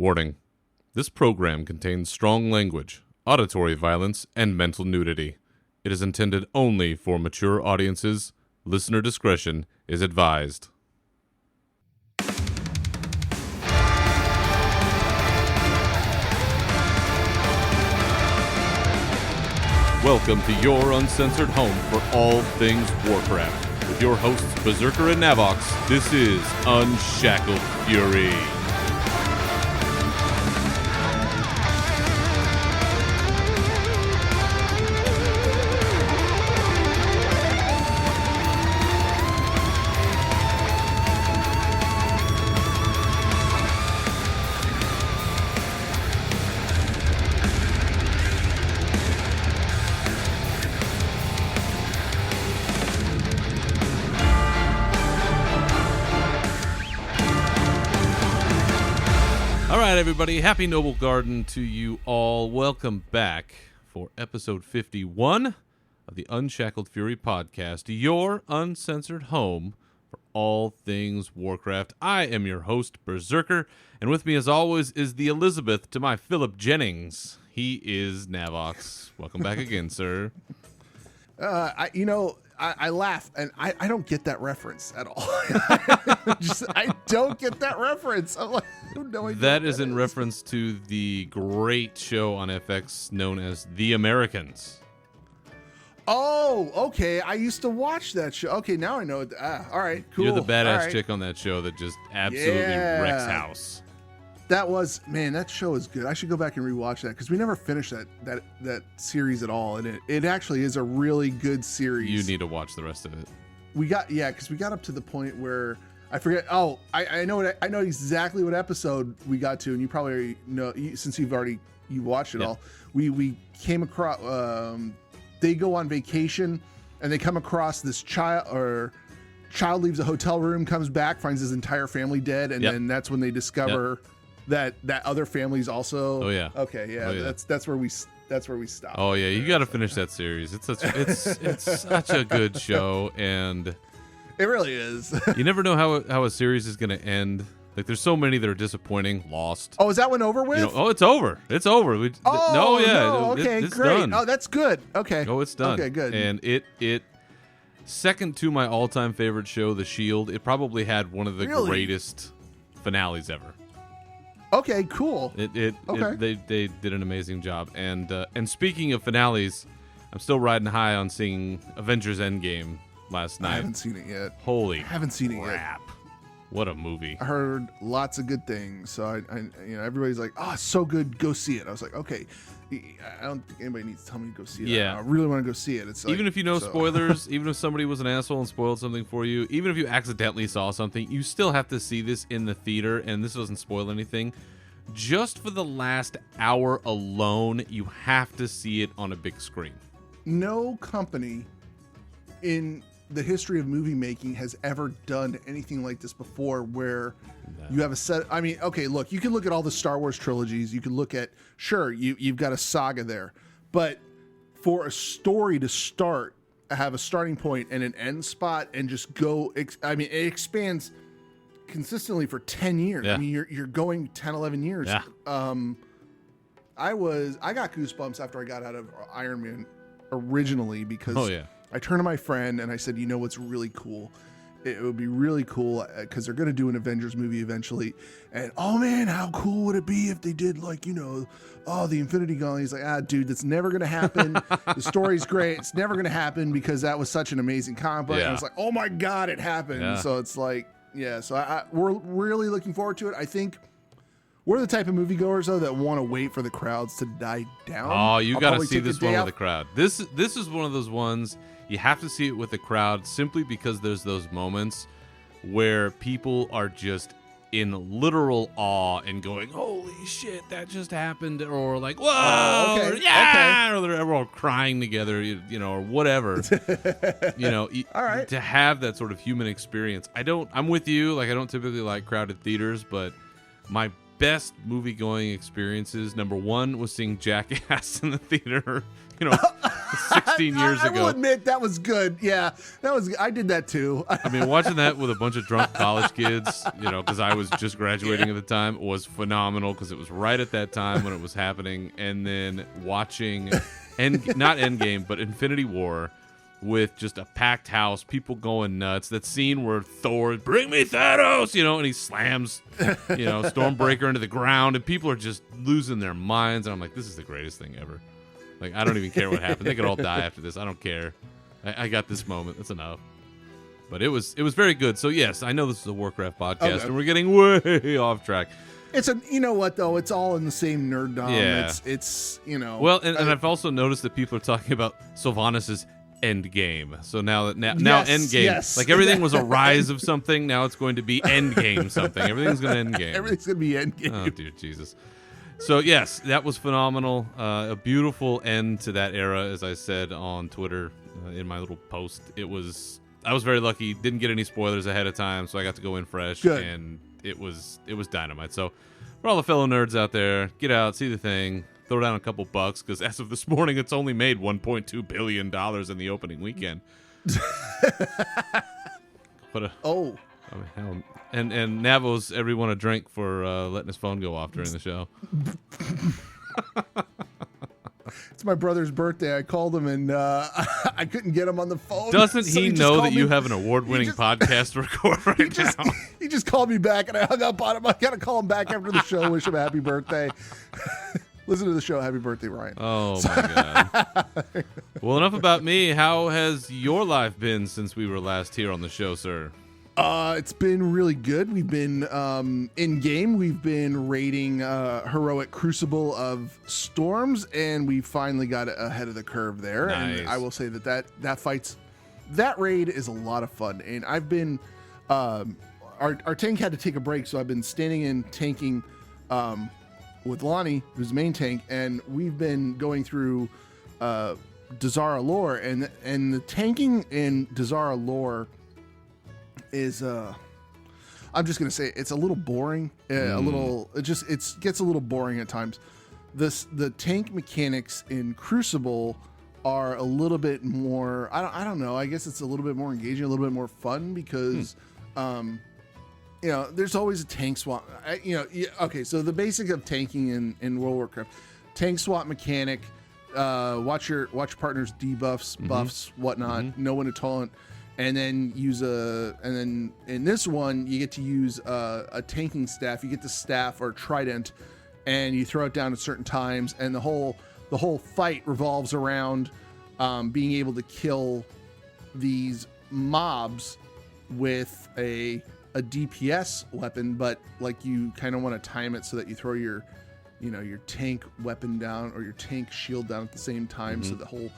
Warning. This program contains strong language, auditory violence, and mental nudity. It is intended only for mature audiences. Listener discretion is advised. Welcome to your uncensored home for all things Warcraft. With your hosts, Berzerker and Navox, this is Unshackled Fury. Everybody, happy Noble Garden to you all. Welcome back for episode 51 of the Unshackled Fury podcast, your uncensored home for all things Warcraft. I am your host, Berzerker, and with me as always is the Elizabeth to my Philip Jennings. He is Navox. Welcome back again, sir. I laugh, and I don't get that reference at all. I don't get that reference. I'm like, I don't know. That is in reference to the great show on FX known as The Americans. Oh, okay. I used to watch that show. Okay, now I know. All right, cool. You're the badass chick on that show that just absolutely wrecks house. That show is good. I should go back and rewatch that because we never finished that series at all, and it actually is a really good series. You need to watch the rest of it. Because we got up to the point where I forget. Oh, I know exactly what episode we got to, and you probably already know since you watched it all. We came across. They go on vacation, and they come across this child leaves a hotel room, comes back, finds his entire family dead, and then that's when they discover. That other family's also. Oh yeah. Okay, yeah. That's where we stop. Oh yeah, you got to finish that series. It's such a good show, and it really is. You never know how a series is going to end. Like there's so many that are disappointing. Lost. Oh, is that one over with? It's over. It's over. Okay, it's great. done. Oh, that's good. Okay. Oh, it's done. Okay, good. And it second to my all-time favorite show, The Shield. It probably had one of the greatest finales ever. Okay, cool. They did an amazing job. And speaking of finales, I'm still riding high on seeing Avengers Endgame last night. I haven't seen it yet. Holy haven't seen it yet. What a movie. I heard lots of good things. So everybody's like, "Oh, it's so good, go see it." I was like, "Okay." I don't think anybody needs to tell me to go see it. Yeah. I really want to go see it. It's like, even if you know spoilers, even if somebody was an asshole and spoiled something for you, even if you accidentally saw something, you still have to see this in the theater, and this doesn't spoil anything. Just for the last hour alone, you have to see it on a big screen. No company in the history of movie making has ever done anything like this before, where you have a set. I mean, okay, look, you can look at all the Star Wars trilogies. You can look at, you've got a saga there, but for a story to start, have a starting point and an end spot, and just go. It expands consistently for 10 years. Yeah. I mean, you're going 10, 11 years. Yeah. I got goosebumps after I got out of Iron Man originally because. Oh yeah. I turned to my friend and I said, "You know what's really cool? It would be really cool because they're going to do an Avengers movie eventually. And oh man, how cool would it be if they did the Infinity Gauntlet?" He's like, dude, that's never going to happen. The story's great. It's never going to happen because that was such an amazing comic book. Yeah. And I was like, oh my God, it happened. Yeah. So it's like, so we're really looking forward to it. I think we're the type of moviegoers though that want to wait for the crowds to die down. Oh, you got to see this one with the crowd. This is one of those ones. You have to see it with the crowd simply because there's those moments where people are just in literal awe and going, "Holy shit, that just happened," or like, "Whoa, okay. Or, yeah," or they're all crying together, or whatever. All right. To have that sort of human experience. I'm with you. Like, I don't typically like crowded theaters, but my best movie going experiences, number one was seeing Jackass in the theater. 16 years I ago. will admit that was good. Yeah, I did that too. I mean, watching that with a bunch of drunk college kids, because I was just graduating at the time, was phenomenal because it was right at that time when it was happening. And then watching, not Endgame, but Infinity War with just a packed house, people going nuts. That scene where Thor, bring me Thanos, and he slams, Stormbreaker into the ground, and people are just losing their minds. And I'm like, this is the greatest thing ever. Like, I don't even care what happened. They could all die after this. I don't care. I got this moment. That's enough. But it was very good. So, yes, I know this is a Warcraft podcast, and we're getting way off track. It's you know what, though? It's all in the same nerddom. Yeah. It's Well, and I've also noticed that people are talking about Sylvanas' Endgame. So now Endgame. Yes. Like, everything was a rise of something. Now it's going to be Endgame something. Everything's going to Endgame. Everything's going to be Endgame. Oh, dear Jesus. So, yes, that was phenomenal. A beautiful end to that era, as I said on Twitter in my little post. I was very lucky. Didn't get any spoilers ahead of time, so I got to go in fresh. Good. And it was dynamite. So, for all the fellow nerds out there, get out, see the thing, throw down a couple bucks, because as of this morning, it's only made $1.2 billion in the opening weekend. And Navo's everyone a drink for letting his phone go off during the show. It's my brother's birthday. I called him and I couldn't get him on the phone. Doesn't so he know that you have an award-winning podcast to record now? He just called me back and I hung up on him. I got to call him back after the show, wish him a happy birthday. Listen to the show. Happy birthday, Ryan. Oh, my God. Well, enough about me. How has your life been since we were last here on the show, sir? It's been really good. We've been in game. We've been raiding heroic Crucible of Storms, and we finally got ahead of the curve there. Nice. And I will say that raid is a lot of fun. And I've been our tank had to take a break, so I've been standing in tanking with Lonnie, who's the main tank, and we've been going through Dazara lore, and the tanking in Dazara lore is I'm just gonna say it's a little boring, it gets a little boring at times. The tank mechanics in Crucible are a little bit more, I don't know, I guess it's a little bit more engaging, a little bit more fun because there's always a tank swap. Okay, so the basic of tanking in World of Warcraft, tank swap mechanic, watch your partner's debuffs, buffs, whatnot, know when to taunt. And then and then in this one, you get to use a tanking staff. You get the staff or trident, and you throw it down at certain times. And the whole fight revolves around being able to kill these mobs with a DPS weapon, but like you kind of want to time it so that you throw your tank weapon down or your tank shield down at the same time, so the whole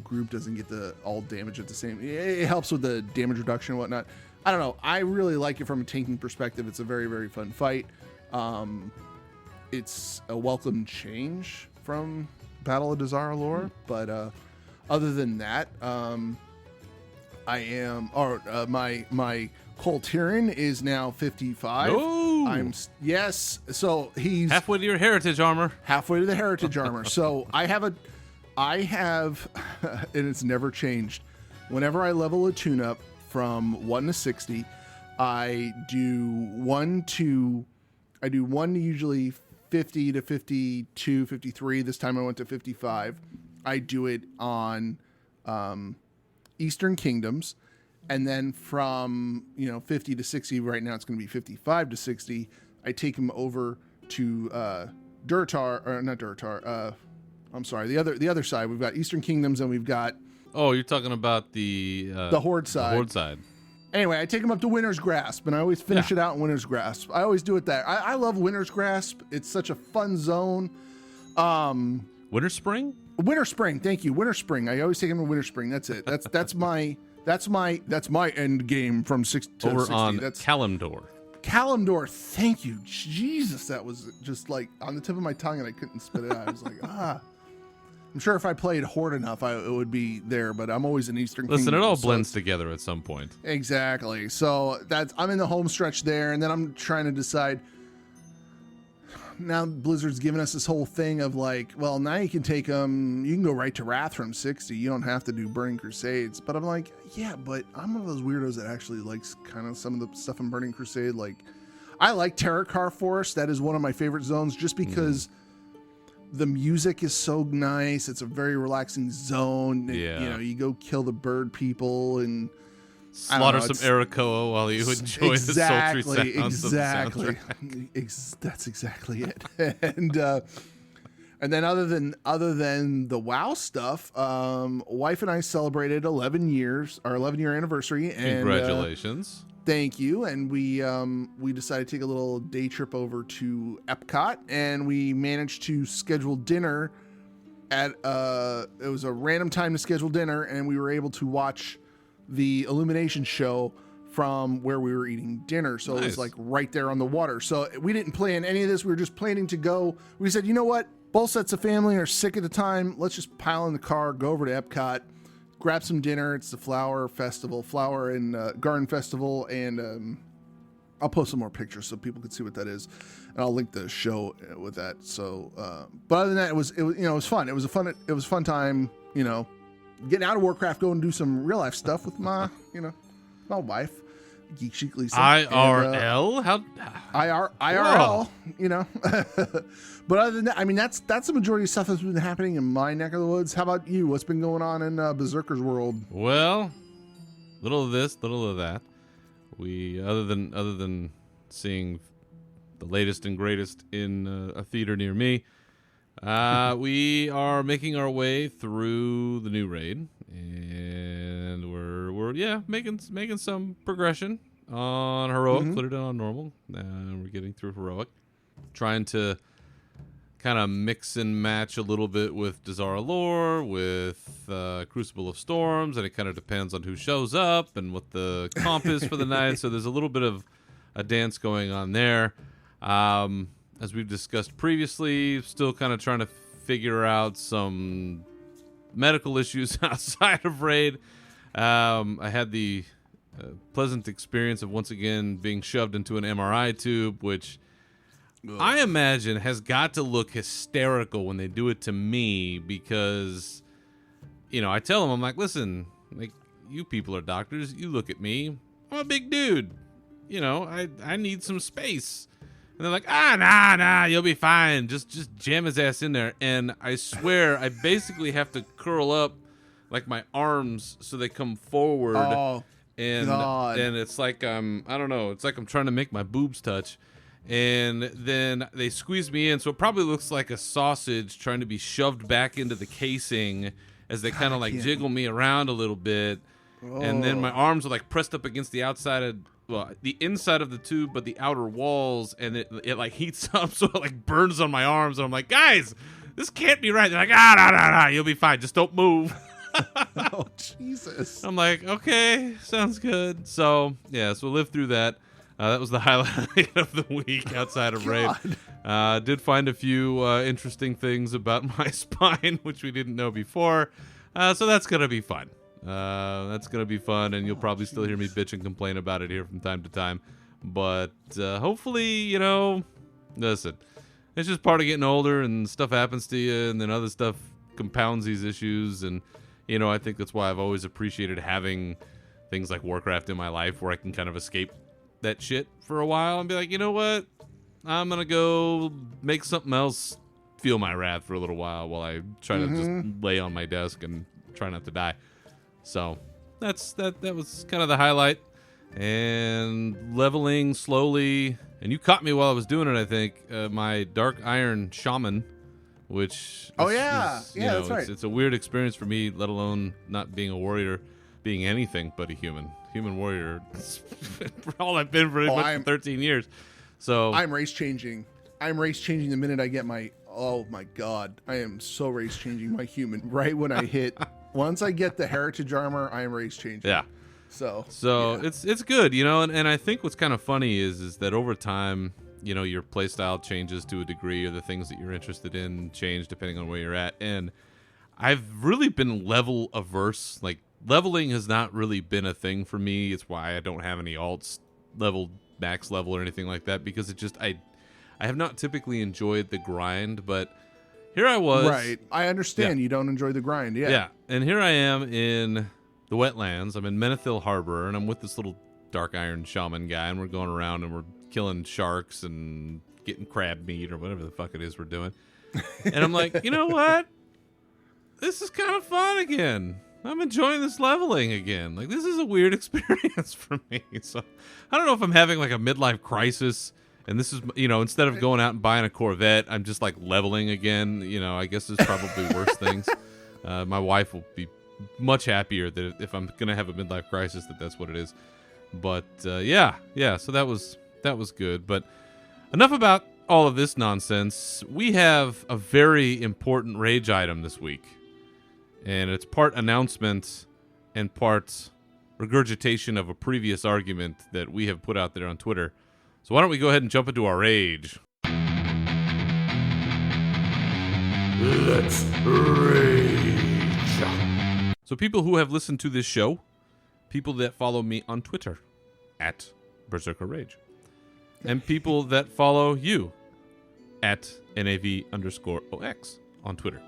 group doesn't get all damage at the same. It helps with the damage reduction and whatnot. I don't know. I really like it from a tanking perspective. It's a very, very fun fight. It's a welcome change from Battle of Dazara lore, but other than that, my Cole Tyrion is now 55. Oh, yes. So he's halfway to your heritage armor. Halfway to the heritage armor. So I have, and it's never changed. Whenever I level a tune-up from 1 to 60, I do one to usually 50 to 52, 53. This time I went to 55. I do it on Eastern Kingdoms. And then from 50 to 60, right now it's going to be 55 to 60. I take them over to Durtar, or not Durtar, I'm sorry, the other side. We've got Eastern Kingdoms and we've got... Oh, you're talking about the Horde side. The Horde side. Anyway, I take them up to Winter's Grasp, and I always finish it out in Winter's Grasp. I always do it there. I love Winter's Grasp. It's such a fun zone. Winter Spring? Winter Spring, thank you. Winter Spring. I always take them to Winter Spring. That's it. That's my end game from 6 to over 60. On that's Kalimdor. Kalimdor, thank you. Jesus, that was just like on the tip of my tongue, and I couldn't spit it out. I was like, I'm sure if I played Horde enough, it would be there, but I'm always in Eastern Kingdom. Listen, it all blends together at some point. Exactly. So I'm in the home stretch there, and then I'm trying to decide, now Blizzard's given us this whole thing of like, well, now you can take them, you can go right to Wrath from 60. You don't have to do Burning Crusades. But I'm like, yeah, but I'm one of those weirdos that actually likes kind of some of the stuff in Burning Crusade. Like, I like Terracar Forest. That is one of my favorite zones just because the music is so nice. It's a very relaxing zone. Yeah. You know, you go kill the bird people and slaughter some Arakoa while you enjoy the sultry sounds of the soundtrack. That's exactly it. And then other than the WoW stuff, wife and I celebrated 11 years, our 11-year anniversary. And, congratulations. Thank you. And we decided to take a little day trip over to Epcot, and we managed to schedule dinner at it was a random time to schedule dinner, and we were able to watch the Illumination show from where we were eating dinner. So It was like right there on the water. So we didn't plan any of this. We were just planning to go. We said, you know what? Both sets of family are sick at the time. Let's just pile in the car, go over to Epcot, grab some dinner. It's the Flower and Garden Festival. And I'll post some more pictures so people can see what that is. And I'll link the show with that. So, but other than that, it was fun. It was a fun time, getting out of Warcraft, go and do some real life stuff with my wife, Geek Chic Lisa. IRL? IRL, But other than that, I mean, that's the majority of stuff that's been happening in my neck of the woods. How about you? What's been going on in Berzerker's world? Well, little of this, little of that. We, other than seeing the latest and greatest in a theater near me, we are making our way through the new raid, and we're making some progression on heroic. Put it on normal. We're getting through heroic, trying to kind of mix and match a little bit with Dazara lore, with Crucible of Storms, and it kind of depends on who shows up and what the comp is for the night. So there's a little bit of a dance going on there. As we've discussed previously, still kind of trying to figure out some medical issues outside of Raid. I had the pleasant experience of once again being shoved into an MRI tube, which I imagine has got to look hysterical when they do it to me because, I tell them, I'm like, listen, like, you people are doctors. You look at me. I'm a big dude. I need some space. And they're like, nah, you'll be fine. Just jam his ass in there. And I swear, I basically have to curl up like my arms so they come forward. Oh, and God. And it's like I don't know. It's like I'm trying to make my boobs touch. And then they squeeze me in, so it probably looks like a sausage trying to be shoved back into the casing as they kind of like jiggle me around a little bit. Oh. And then my arms are like pressed up against the outside of, the inside of the tube, but the outer walls, and it like heats up, so it like burns on my arms. And I'm like, guys, this can't be right. They're like, nah, you'll be fine. Just don't move. Oh, Jesus. I'm like, okay, sounds good. So, yeah, so we'll live through that. That was the highlight of the week outside of Raid. Did find a few interesting things about my spine, which we didn't know before. So that's going to be fun. And you'll probably still hear me bitch and complain about it here from time to time. But hopefully, listen, it's just part of getting older and stuff happens to you, and then other stuff compounds these issues. And, I think that's why I've always appreciated having things like Warcraft in my life where I can kind of escape that shit for a while and be like, you know what? I'm going to go make something else feel my wrath for a little while I try to just lay on my desk and try not to die. So that was kind of the highlight. And leveling slowly, and you caught me while I was doing it, I think, my Dark Iron Shaman, which that's right. It's a weird experience for me, let alone not being a warrior, being anything but a human warrior. All I've been for 13 years. So I'm race changing the minute I get oh my God, I am so race changing my human right when I hit. Once I get the heritage armor, I am race changing. Yeah. So yeah. It's good, and I think what's kind of funny is that over time, your playstyle changes to a degree, or the things that you're interested in change depending on where you're at. And I've really been level averse. Like, leveling has not really been a thing for me. It's why I don't have any alts leveled max level or anything like that, because it just I have not typically enjoyed the grind, but here I was. Right. I understand you don't enjoy the grind. Yeah. Yeah. And here I am in the wetlands. I'm in Menethil Harbor, and I'm with this little dark iron shaman guy, and we're going around and we're killing sharks and getting crab meat or whatever the fuck it is we're doing. And I'm like, you know what? This is kind of fun again. I'm enjoying this leveling again. Like, this is a weird experience for me. So I don't know if I'm having like a midlife crisis, and this is, instead of going out and buying a Corvette, I'm just like leveling again. I guess there's probably worse things. My wife will be much happier that if I'm going to have a midlife crisis, that's what it is. But yeah. So that was good. But enough about all of this nonsense. We have a very important rage item this week. And it's part announcement and part regurgitation of a previous argument that we have put out there on Twitter. So why don't we go ahead and jump into our rage? Let's rage. So people who have listened to this show, people that follow me on Twitter, at Berzerker Rage, and people that follow you, at NAV_OX on Twitter.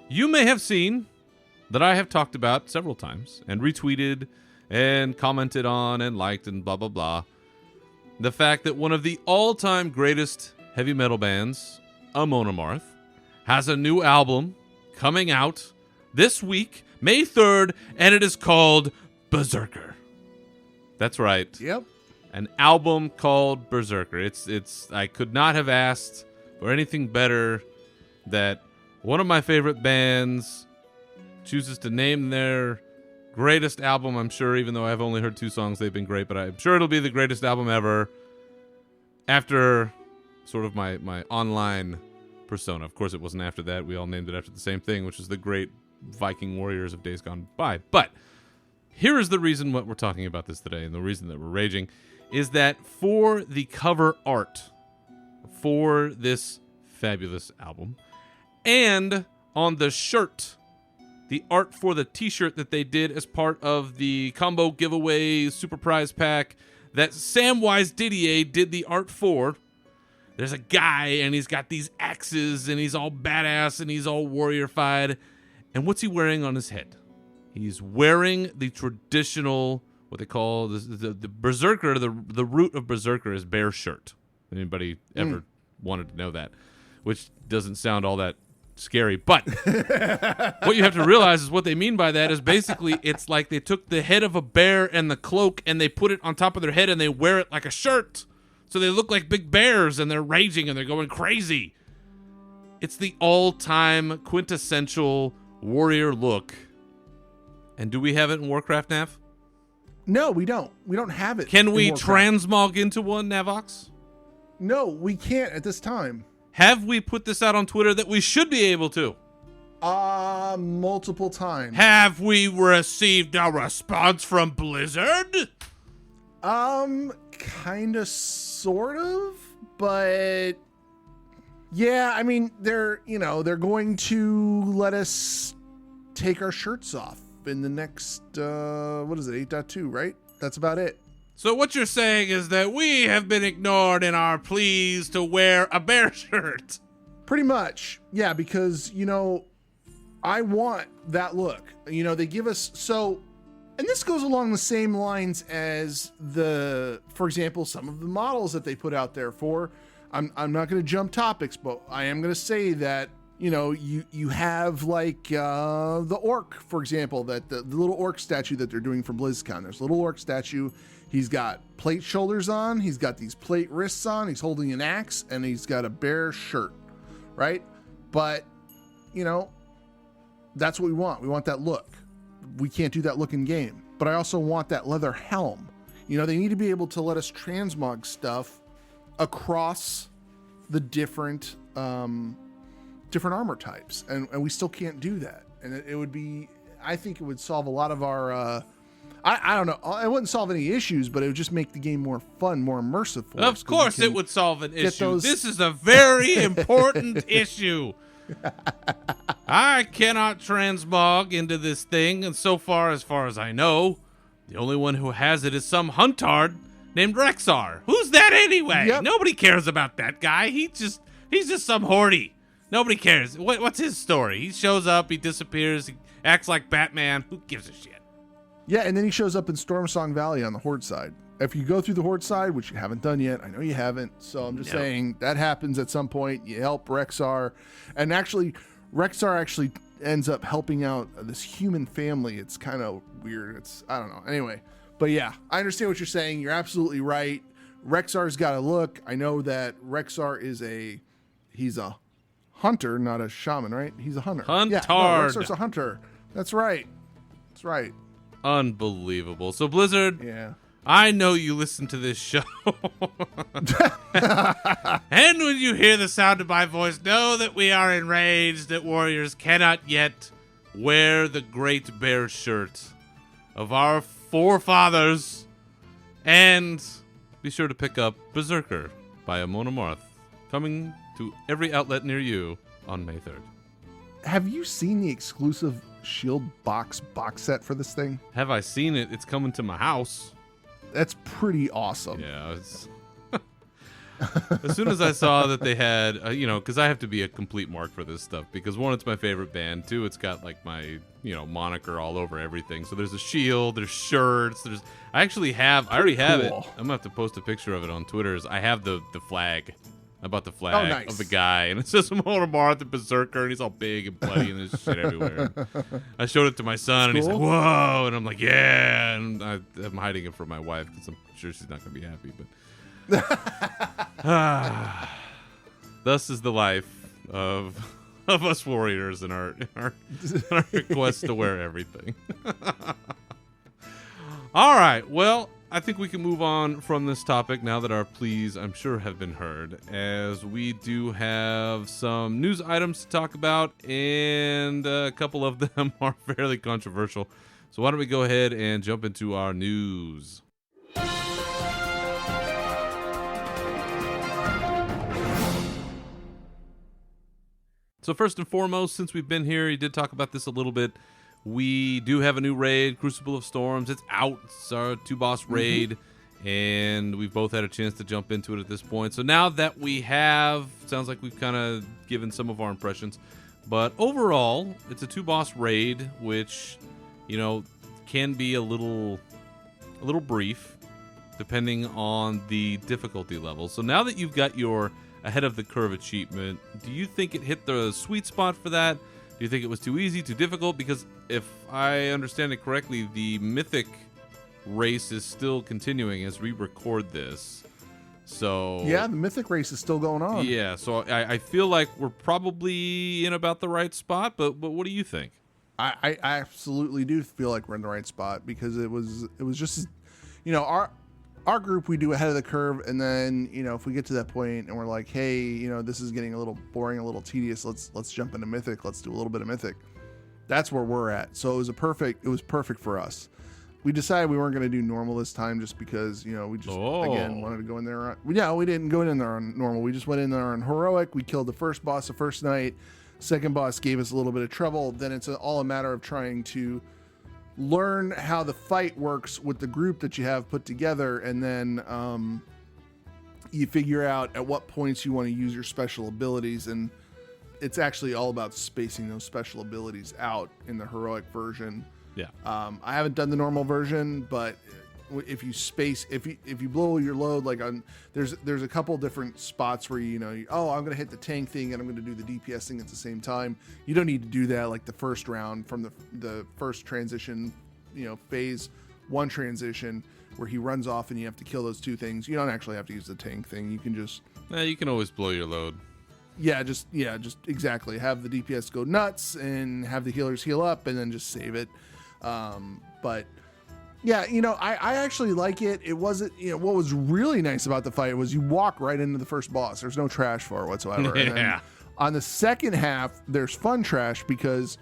You may have seen that I have talked about several times and retweeted and commented on and liked and blah, blah, blah. The fact that one of the all-time greatest heavy metal bands, Amon Amarth, has a new album coming out this week, May 3rd, and it is called Berzerker. That's right. Yep. An album called Berzerker. It's I could not have asked for anything better that one of my favorite bands chooses to name their greatest album. I'm sure, even though I've only heard 2 songs, they've been great, but I'm sure it'll be the greatest album ever after sort of my online persona. Of course, it wasn't after that. We all named it after the same thing, which is the great Viking warriors of days gone by. But here is the reason what we're talking about this today, and the reason that we're raging is that for the cover art for this fabulous album, and on the shirt, the art for the t-shirt that they did as part of the combo giveaway super prize pack that Samwise Didier did the art for, there's a guy and he's got these axes and he's all badass and he's all warrior-fied. And what's he wearing on his head? He's wearing the traditional, what they call the Berzerker, the root of Berzerker is bear shirt. Anybody ever wanted to know that? Which doesn't sound all that scary, but what you have to realize is what they mean by that is basically it's like they took the head of a bear and the cloak and they put it on top of their head and they wear it like a shirt. So they look like big bears and they're raging and they're going crazy. It's the all-time quintessential warrior look. And do we have it in Warcraft, Nav? No, we don't. We don't have it. Can we transmog into one, Navox? No, we can't at this time. Have we put this out on Twitter that we should be able to? Multiple times. Have we received a response from Blizzard? Kind of, sort of, but yeah, I mean, they're going to let us take our shirts off in the next, what is it, 8.2, right? That's about it. So what you're saying is that we have been ignored in our pleas to wear a bear shirt. Pretty much. Yeah, because, I want that look. They give us and this goes along the same lines as for example, some of the models that they put out there for, I'm not going to jump topics, but I am going to say that, you have like the orc, for example, that the little orc statue that they're doing for BlizzCon. There's a little orc statue. He's got plate shoulders on. He's got these plate wrists on. He's holding an axe and he's got a bear shirt, right? But, that's what we want. We want that look. We can't do that look in game, but I also want that leather helm. They need to be able to let us transmog stuff across the different armor types. And we still can't do that. And it would be, I think it would solve a lot of our, I don't know. It wouldn't solve any issues, but it would just make the game more fun, more immersive for us. Of course it would solve an issue. This is a very important issue. I cannot transmog into this thing, and as far as I know, the only one who has it is some huntard named Rexar. Who's that anyway? Yep. Nobody cares about that guy. He's just some horty. Nobody cares. What's his story? He shows up, he disappears, he acts like Batman. Who gives a shit? Yeah, and then he shows up in Stormsong Valley on the Horde side. If you go through the Horde side, which you haven't done yet, I know you haven't, so I'm just saying that happens at some point. You help Rexar, and actually, Rexar actually ends up helping out this human family. It's kind of weird. I don't know. Anyway, but yeah, I understand what you're saying. You're absolutely right. Rexar's got a look. I know that Rexar he's a hunter, not a shaman, right? He's a hunter. Huntard. Yeah, no, Rexar's a hunter. That's right. Unbelievable. So Blizzard, Yeah. I know you listen to this show. And when you hear the sound of my voice, know that we are enraged that Warriors cannot yet wear the Great Bear shirt of our forefathers. And be sure to pick up Berserker by Amon Amarth, coming to every outlet near you on May 3rd. Have you seen the exclusive Shield box set for this thing? Have I seen it? It's coming to my house. That's pretty awesome. Yeah, it's as soon as I saw that they had, because I have to be a complete mark for this stuff, because one, it's my favorite band. Two, it's got like my, moniker all over everything. So there's a shield, there's shirts, I already have it. I'm gonna have to post a picture of it on Twitter. I have the flag. I bought the flag of the guy, and it says Motormar the Berserker, and he's all big and bloody, and there's shit everywhere. And I showed it to my son, and he's like, "Whoa!" And I'm like, "Yeah!" And I'm hiding it from my wife because I'm sure she's not gonna be happy. But thus is the life of us warriors in our quest to wear everything. All right, well, I think we can move on from this topic now that our pleas, I'm sure, have been heard, as we do have some news items to talk about, and a couple of them are fairly controversial. So why don't we go ahead and jump into our news? So first and foremost, since we've been here, you did talk about this a little bit. We do have a new raid, Crucible of Storms. It's out. It's our 2-boss raid, and we've both had a chance to jump into it at this point. So now that we have, sounds like we've kind of given some of our impressions. But overall, it's a 2-boss raid, which, can be a little brief, depending on the difficulty level. So now that you've got your ahead of the curve achievement, do you think it hit the sweet spot for that? Do you think it was too easy, too difficult? Because if I understand it correctly, the Mythic race is still continuing as we record this. So yeah, the Mythic race is still going on. Yeah, so I feel like we're probably in about the right spot, but what do you think? I absolutely do feel like we're in the right spot, because it was just, our group, we do ahead of the curve, and then, if we get to that point and we're like, hey, this is getting a little boring, a little tedious, let's jump into Mythic, let's do a little bit of Mythic. That's where we're at. So it was perfect for us. We decided we weren't going to do normal this time just because, we just, again, wanted to go in there. We didn't go in there on normal. We just went in there on heroic. We killed the first boss the first night. Second boss gave us a little bit of trouble. Then it's all a matter of trying to learn how the fight works with the group that you have put together, and then you figure out at what points you want to use your special abilities, and it's actually all about spacing those special abilities out in the heroic version. Yeah. I haven't done the normal version, but if you blow your load, like there's a couple different spots where I'm going to hit the tank thing and I'm going to do the DPS thing at the same time. You don't need to do that like the first round from the first transition, phase 1 transition where he runs off and you have to kill those two things. You don't actually have to use the tank thing. You can just you can always blow your load. Just exactly have the DPS go nuts and have the healers heal up and then just save it. But yeah, I actually like it. It wasn't, what was really nice about the fight was you walk right into the first boss. There's no trash for it whatsoever. Yeah. And then on the second half, there's fun trash because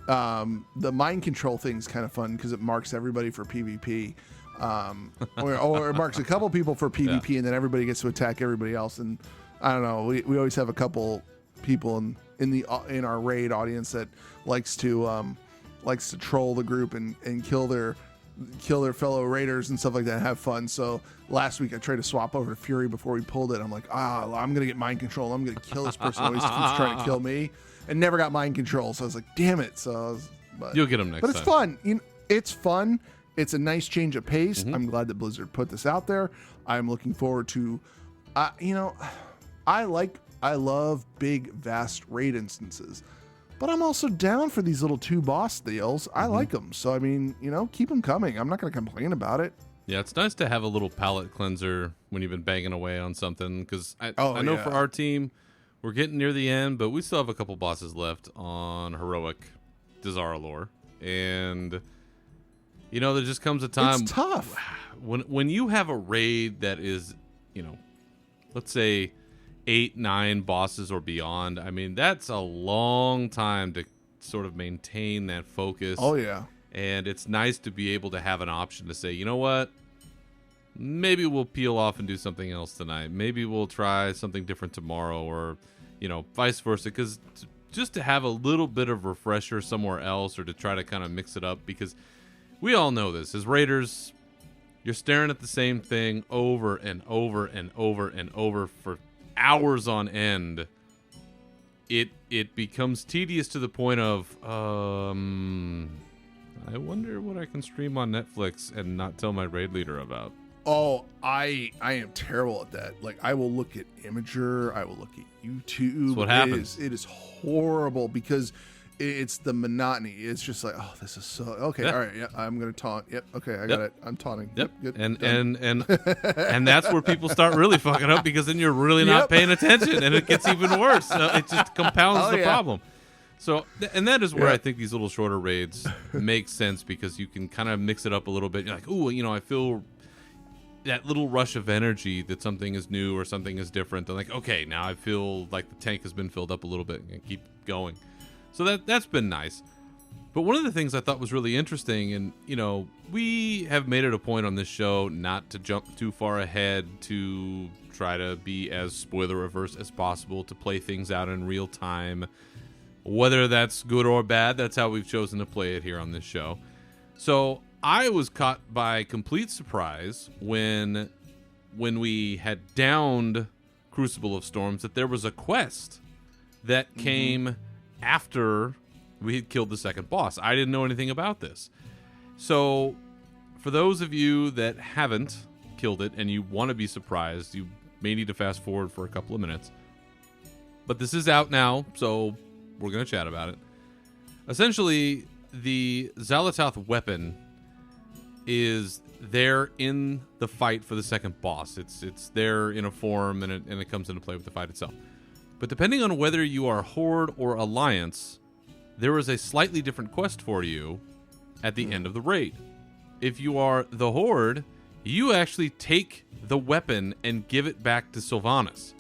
the mind control thing's kind of fun because it marks everybody for PvP. Or it marks a couple people for PvP, and then everybody gets to attack everybody else. And I don't know, we always have a couple people in our raid audience that likes to troll the group and kill their kill their fellow raiders and stuff like that and have fun. So last week I tried to swap over to Fury before we pulled it. I'm like, I'm going to get mind control. I'm going to kill this person who always keeps trying to kill me, and never got mind control. So I was like, damn it. But you'll get them next time. But it's fun. It's fun. It's a nice change of pace. I'm glad that Blizzard put this out there. I'm looking forward to, I love big, vast raid instances. But I'm also down for these little 2 boss deals. I like them. So, I mean, keep them coming. I'm not going to complain about it. Yeah, it's nice to have a little palate cleanser when you've been banging away on something. Because I know for our team, we're getting near the end, but we still have a couple bosses left on Heroic Dazar'alor. And, there just comes a time. It's tough. When you have a raid that is, let's say 8, 9 bosses or beyond, I mean, that's a long time to sort of maintain that focus. Oh, yeah. And it's nice to be able to have an option to say, you know what? Maybe we'll peel off and do something else tonight. Maybe we'll try something different tomorrow, or, vice versa. Because just to have a little bit of refresher somewhere else, or to try to kind of mix it up, because we all know this. As Raiders, you're staring at the same thing over and over and over and over for hours on end. It becomes tedious to the point of I wonder what I can stream on Netflix and not tell my raid leader about. Oh, I am terrible at that. Like, I will look at Imager, I will look at YouTube. That's what happens. It is horrible because it's the monotony. It's just like, oh, this is so okay. All right, yeah, I'm gonna taunt. Yep, okay, I got it. I'm taunting. Yep, good. And that's where people start really fucking up, because then you're really not paying attention, and it gets even worse. So it just compounds the problem. So, and that is where I think these little shorter raids make sense, because you can kind of mix it up a little bit. You're like, ooh, I feel that little rush of energy that something is new or something is different. I'm like, okay, now I feel like the tank has been filled up a little bit, and keep going. So that's been nice. But one of the things I thought was really interesting, and, we have made it a point on this show not to jump too far ahead, to try to be as spoiler averse as possible, to play things out in real time. Whether that's good or bad, that's how we've chosen to play it here on this show. So I was caught by complete surprise when we had downed Crucible of Storms that there was a quest that came after we had killed the second boss. I didn't know anything about this. So for those of you that haven't killed it and you want to be surprised, you may need to fast forward for a couple of minutes. But this is out now, so we're going to chat about it. Essentially, the Xal'atath weapon is there in the fight for the second boss. It's there in a form, and it comes into play with the fight itself. But depending on whether you are Horde or Alliance, there is a slightly different quest for you at the end of the raid. If you are the Horde, you actually take the weapon and give it back to Sylvanas.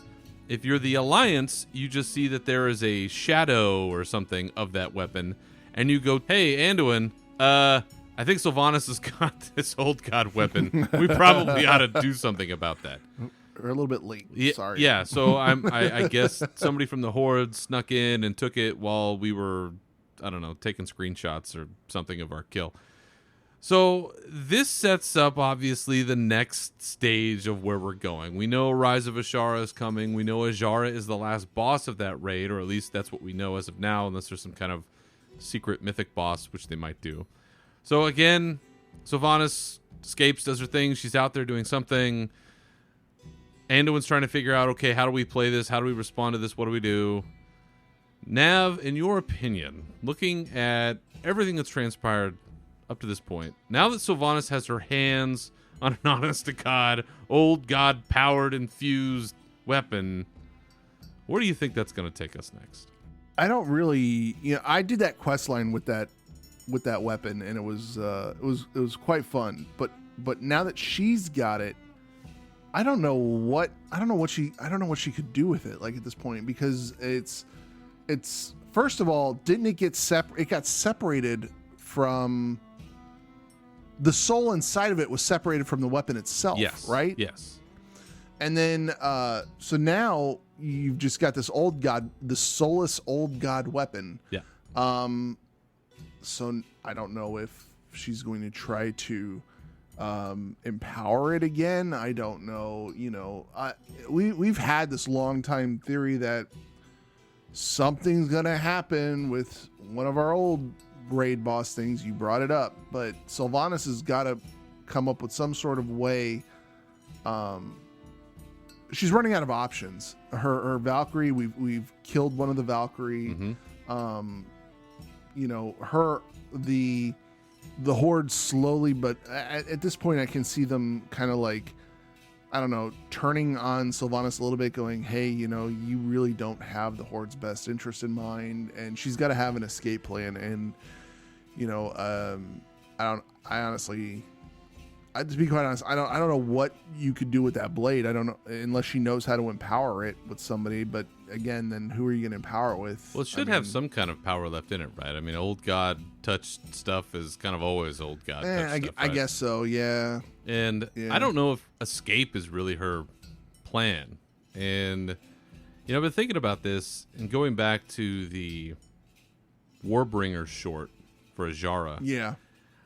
If you're the Alliance, you just see that there is a shadow or something of that weapon, and you go, hey, Anduin, I think Sylvanas has got this old god weapon. We probably ought to do something about that. We're a little bit late. Sorry. Yeah, so I guess somebody from the Horde snuck in and took it while we were, I don't know, taking screenshots or something of our kill. So this sets up, obviously, the next stage of where we're going. We know Rise of Ashara is coming. We know Ajara is the last boss of that raid, or at least that's what we know as of now, unless there's some kind of secret mythic boss, which they might do. So again, Sylvanas escapes, does her thing. She's out there doing something. Anduin's trying to figure out, okay, how do we play this? How do we respond to this? What do we do? Nav, in your opinion, looking at everything that's transpired up to this point, now that Sylvanas has her hands on an honest-to-God, old god-powered, infused weapon, where do you think that's going to take us next? I don't really, I did that quest line with that weapon, and it was quite fun. But now that she's got it, I don't know what she could do with it, like, at this point, because it's first of all, didn't it get it got separated from the soul inside of it, was separated from the weapon itself. Yes. Right? Yes. And then so now you've just got this old god, the soulless old god weapon. Yeah. So I don't know if she's going to try to empower it again. I don't know. We've had this long time theory that something's gonna happen with one of our old raid boss things. You brought it up, but Sylvanas has got to come up with some sort of way. She's running out of options. Her Valkyrie, we've killed one of the Valkyrie. Mm-hmm. The Horde slowly, but at this point I can see them kind of like, I don't know, turning on Sylvanas a little bit, going, hey, you really don't have the Horde's best interest in mind, and she's got to have an escape plan. And to be quite honest, I don't know what you could do with that blade. I don't know, unless she knows how to empower it with somebody. But again, then who are you going to empower it with? Well, it should have some kind of power left in it, right? I mean, old god touched stuff is kind of always old god touched stuff, right? I guess so, yeah. And I don't know if escape is really her plan. And I've been thinking about this and going back to the Warbringer short for Ajara. Yeah.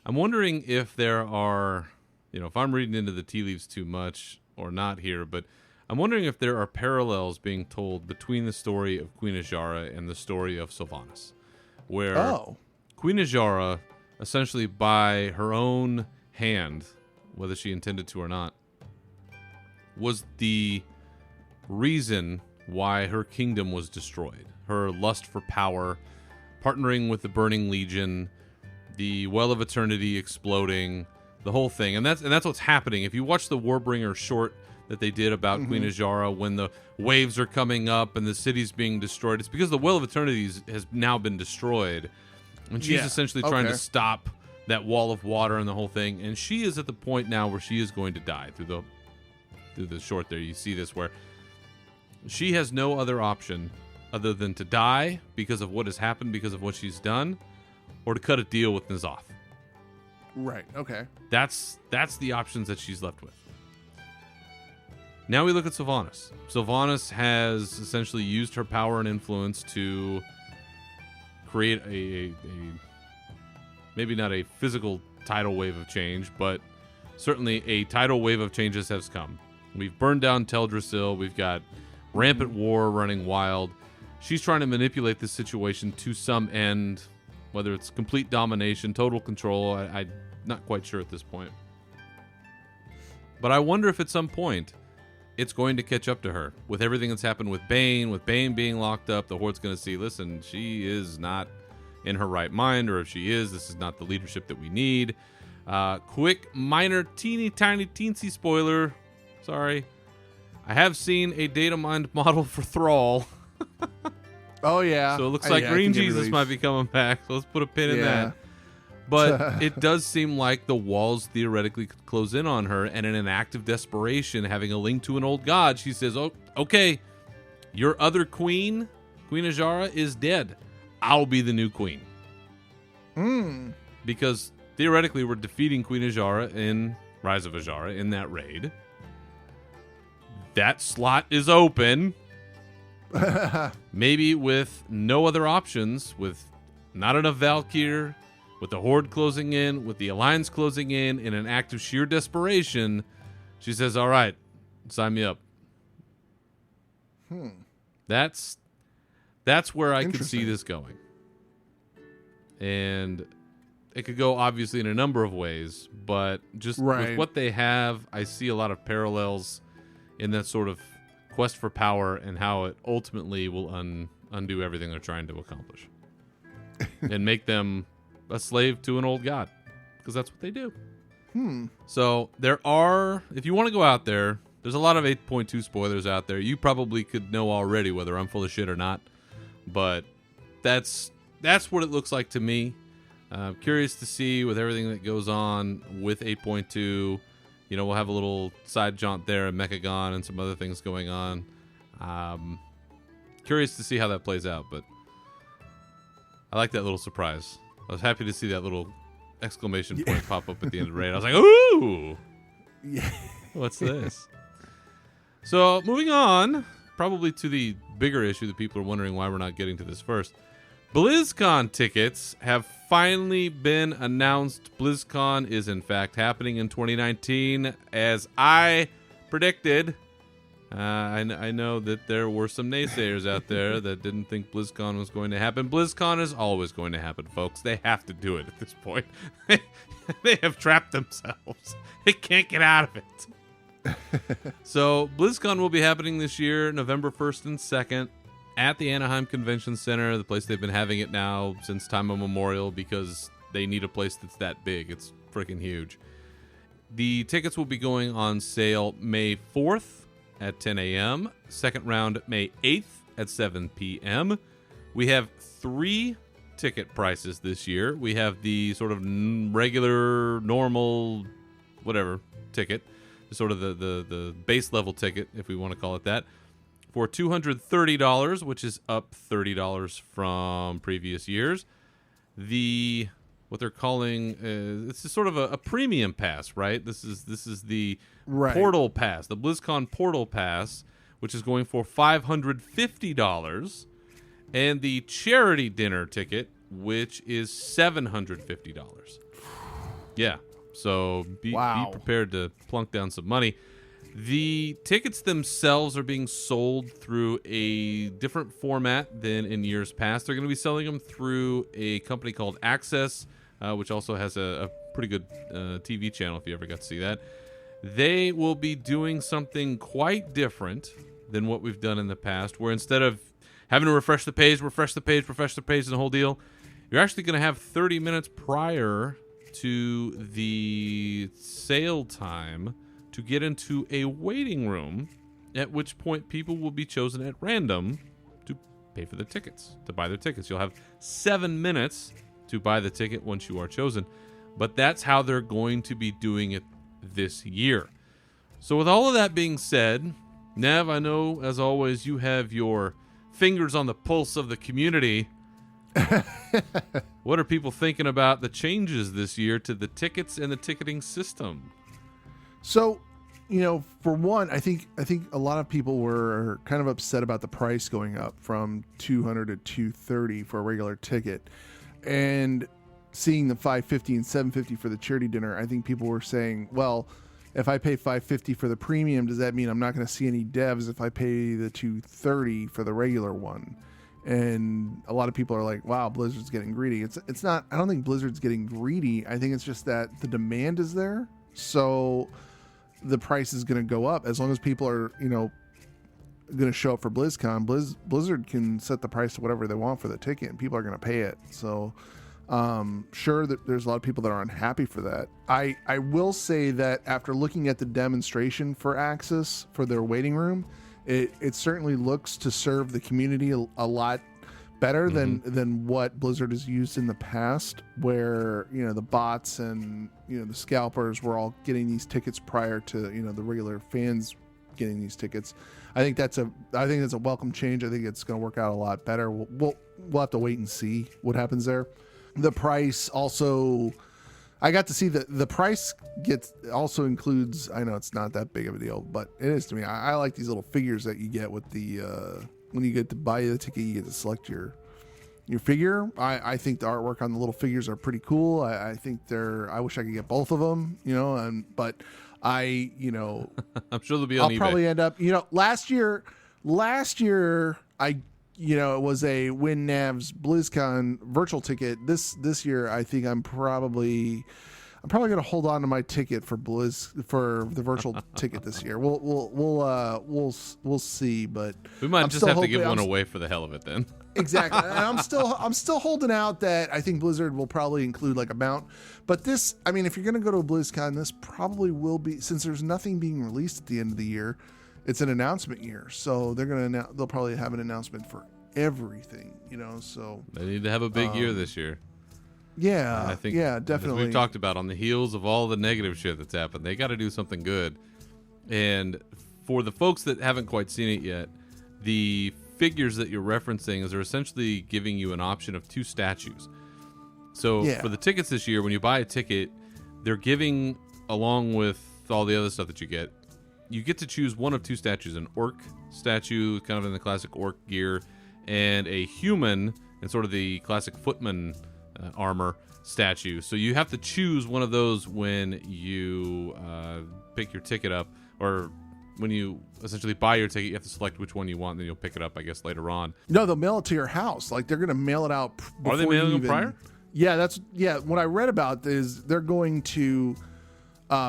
I'm wondering if there are, if I'm reading into the tea leaves too much or not here, but I'm wondering if there are parallels being told between the story of Queen Ajara and the story of Sylvanas, where Queen Ajara, essentially by her own hand, whether she intended to or not, was the reason why her kingdom was destroyed. Her lust for power, partnering with the Burning Legion, the Well of Eternity exploding, the whole thing. And that's what's happening. If you watch the Warbringer short that they did about Queen Ajara, when the waves are coming up and the city's being destroyed, it's because the Well of Eternity has now been destroyed. And she's essentially trying to stop that wall of water and the whole thing. And she is at the point now where she is going to die. Through the short there, you see this, where she has no other option other than to die because of what has happened, because of what she's done, or to cut a deal with N'Zoth. Right, okay. That's the options that she's left with. Now we look at Sylvanas. Sylvanas has essentially used her power and influence to create a maybe not a physical tidal wave of change, but certainly a tidal wave of changes has come. We've burned down Teldrassil. We've got rampant war running wild. She's trying to manipulate this situation to some end, whether it's complete domination, total control. I'm not quite sure at this point. But I wonder if at some point it's going to catch up to her with everything that's happened with Bane being locked up. The Horde's going to see, listen, she is not in her right mind, or if she is, this is not the leadership that we need. Quick, minor, teeny, tiny, teensy spoiler. Sorry. I have seen a data mined model for Thrall. Oh, yeah. So it looks like Green Jesus might be coming back. So let's put a pin in that. But it does seem like the walls theoretically could close in on her, and in an act of desperation, having a link to an old god, she says, oh, okay, your other queen, Queen Ajara, is dead. I'll be the new queen. Because theoretically, we're defeating Queen Ajara in Rise of Ajara in that raid. That slot is open. Maybe with no other options, with not enough Valkyr, with the Horde closing in, with the Alliance closing in an act of sheer desperation, she says, all right, sign me up. That's where I could see this going. And it could go obviously in a number of ways, but just with what they have, I see a lot of parallels in that sort of quest for power and how it ultimately will undo everything they're trying to accomplish and make them a slave to an old god, because that's what they do. So there are, if you want to go out there, there's a lot of 8.2 spoilers out there. You probably could know already whether I'm full of shit or not, but that's what it looks like to me. I'm curious to see with everything that goes on with 8.2. We'll have a little side jaunt there at Mechagon and some other things going on. Curious to see how that plays out, but I like that little surprise. I was happy to see that little exclamation point pop up at the end of the raid. I was like, ooh! What's this? So, moving on, probably to the bigger issue that people are wondering why we're not getting to this first. BlizzCon tickets have finally been announced. BlizzCon is in fact happening in 2019, as I predicted. I know that there were some naysayers out there that didn't think BlizzCon was going to happen. BlizzCon is always going to happen, folks. They have to do it at this point. They have trapped themselves. They can't get out of it. So BlizzCon will be happening this year, November 1st and 2nd, at the Anaheim Convention Center, the place they've been having it now since time immemorial because they need a place that's that big. It's freaking huge. The tickets will be going on sale May 4th at 10 a.m., second round May 8th at 7 p.m. We have 3 ticket prices this year. We have the sort of regular, normal, whatever ticket, sort of the base level ticket, if we want to call it that, for $230, which is up $30 from previous years. What they're calling this is sort of a premium pass, right? This is the portal pass, the BlizzCon portal pass, which is going for $550, and the charity dinner ticket, which is $750. Yeah, so be prepared to plunk down some money. The tickets themselves are being sold through a different format than in years past. They're going to be selling them through a company called Access, which also has a pretty good TV channel if you ever got to see that. They will be doing something quite different than what we've done in the past, where instead of having to refresh the page, and the whole deal, you're actually going to have 30 minutes prior to the sale time to get into a waiting room, at which point people will be chosen at random to pay for the tickets, to buy their tickets. You'll have 7 minutes to buy the ticket once you are chosen. But that's how they're going to be doing it this year. So with all of that being said, Nev, I know, as always, you have your fingers on the pulse of the community. What are people thinking about the changes this year to the tickets and the ticketing system? So, for one, I think a lot of people were kind of upset about the price going up from $200 to $230 for a regular ticket, and seeing the $550 and $750 for the charity dinner. I think people were saying, well, if I pay $550 for the premium, does that mean I'm not going to see any devs if I pay the $230 for the regular one? And a lot of people are like, wow, Blizzard's getting greedy. It's not, I don't think Blizzard's getting greedy. I think it's just that the demand is there. So the price is going to go up as long as people are, going to show up for BlizzCon. Blizzard can set the price to whatever they want for the ticket, and people are going to pay it. So sure that there's a lot of people that are unhappy for that. I will say that after looking at the demonstration for Axis for their waiting room, it certainly looks to serve the community a lot better than what Blizzard has used in the past, where the bots and the scalpers were all getting these tickets prior to the regular fans getting these tickets. I think that's a welcome change. I think it's going to work out a lot better. We'll have to wait and see what happens there. The price also, I got to see the price also includes, I know it's not that big of a deal, but it is to me. I like these little figures that you get with the when you get to buy the ticket, you get to select your figure. I think the artwork on the little figures are pretty cool. I think I wish I could get both of them, but I'm sure they'll be on eBay. I'll probably end up, last year it was a Win Nav's BlizzCon virtual ticket. This year, I think I'm probably going to hold on to my ticket for the virtual ticket this year. We'll see, but we might just have to give one away for the hell of it then. Exactly. And I'm still holding out that I think Blizzard will probably include like a mount. But this, I mean, if you're going to go to a BlizzCon, this probably will be, since there's nothing being released at the end of the year. It's an announcement year, so they'll probably have an announcement for everything, so they need to have a big year this year. Yeah, I think, definitely. As we've talked about, on the heels of all the negative shit that's happened, they got to do something good. And for the folks that haven't quite seen it yet, the figures that you're referencing are essentially giving you an option of 2 statues. So for the tickets this year, when you buy a ticket, they're giving, along with all the other stuff that you get to choose one of 2 statues: an orc statue, kind of in the classic orc gear, and a human and sort of the classic footman armor statue. So you have to choose one of those when you pick your ticket up, or when you essentially buy your ticket. You have to select which one you want, and then you'll pick it up, I guess, later on. No, they'll mail it to your house. Like, they're going to mail it out before. Are they mailing them prior? Yeah, what I read about is they're going to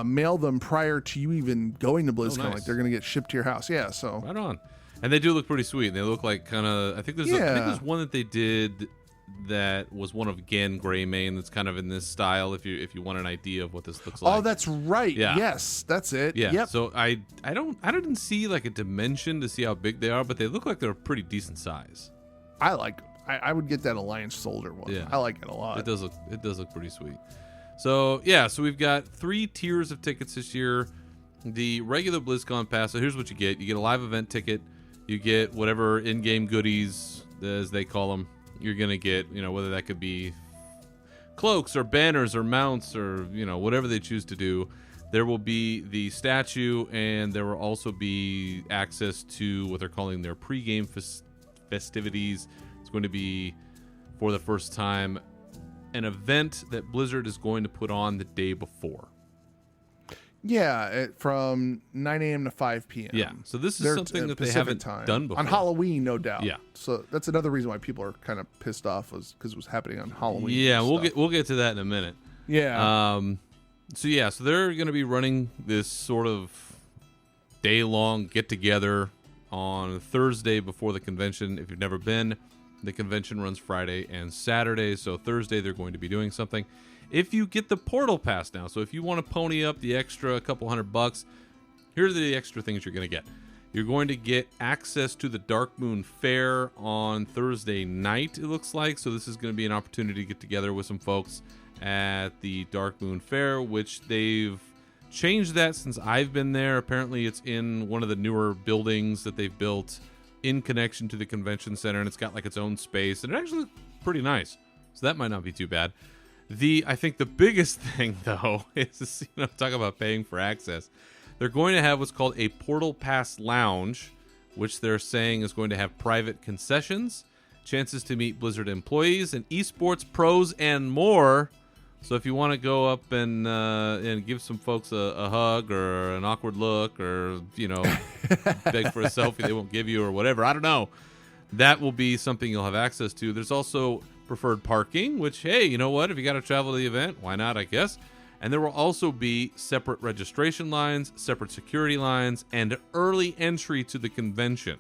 mail them prior to you even going to BlizzCon. Nice. Like, they're going to get shipped to your house. Yeah, so right on. And they do look pretty sweet. They look like kind of, I think there's one that they did that was one of Gan Greymane that's kind of in this style, if you want an idea of what this looks like. Oh, that's right. Yeah. Yes, that's it. Yeah. Yep. So I didn't see like a dimension to see how big they are, but they look like they're a pretty decent size. I like them. I would get that Alliance Soldier one. Yeah. I like it a lot. It does look pretty sweet. So yeah, so we've got 3 tiers of tickets this year. The regular BlizzCon pass. So here's what you get: you get a live event ticket, you get whatever in-game goodies, as they call them. You're gonna get, whether that could be cloaks or banners or mounts or whatever they choose to do. There will be the statue, and there will also be access to what they're calling their pregame festivities. It's going to be, for the first time, an event that Blizzard is going to put on the day before. Yeah, from 9 a.m. to 5 p.m. Yeah, so this is something that they haven't done before. On Halloween, no doubt. Yeah. So that's another reason why people are kind of pissed off, was because it was happening on Halloween. Yeah, we'll get to that in a minute. Yeah. So they're going to be running this sort of day-long get-together on Thursday before the convention. If you've never been, the convention runs Friday and Saturday, so Thursday they're going to be doing something. If you get the Portal Pass now, so if you want to pony up the extra couple $100, here are the extra things you're going to get. You're going to get access to the Dark Moon Fair on Thursday night, it looks like. So this is going to be an opportunity to get together with some folks at the Dark Moon Fair, which they've changed that since I've been there. Apparently it's in one of the newer buildings that they've built in connection to the convention center, and it's got like its own space, and it actually looks pretty nice. So that might not be too bad. I think the biggest thing, though, is talk about paying for access. They're going to have what's called a Portal Pass Lounge, which they're saying is going to have private concessions, chances to meet Blizzard employees, and esports pros, and more. So if you want to go up and give some folks a hug or an awkward look, or beg for a selfie they won't give you, or whatever, I don't know, that will be something you'll have access to. There's also preferred parking, which, hey, you know what? If you got to travel to the event, why not, I guess? And there will also be separate registration lines, separate security lines, and early entry to the convention.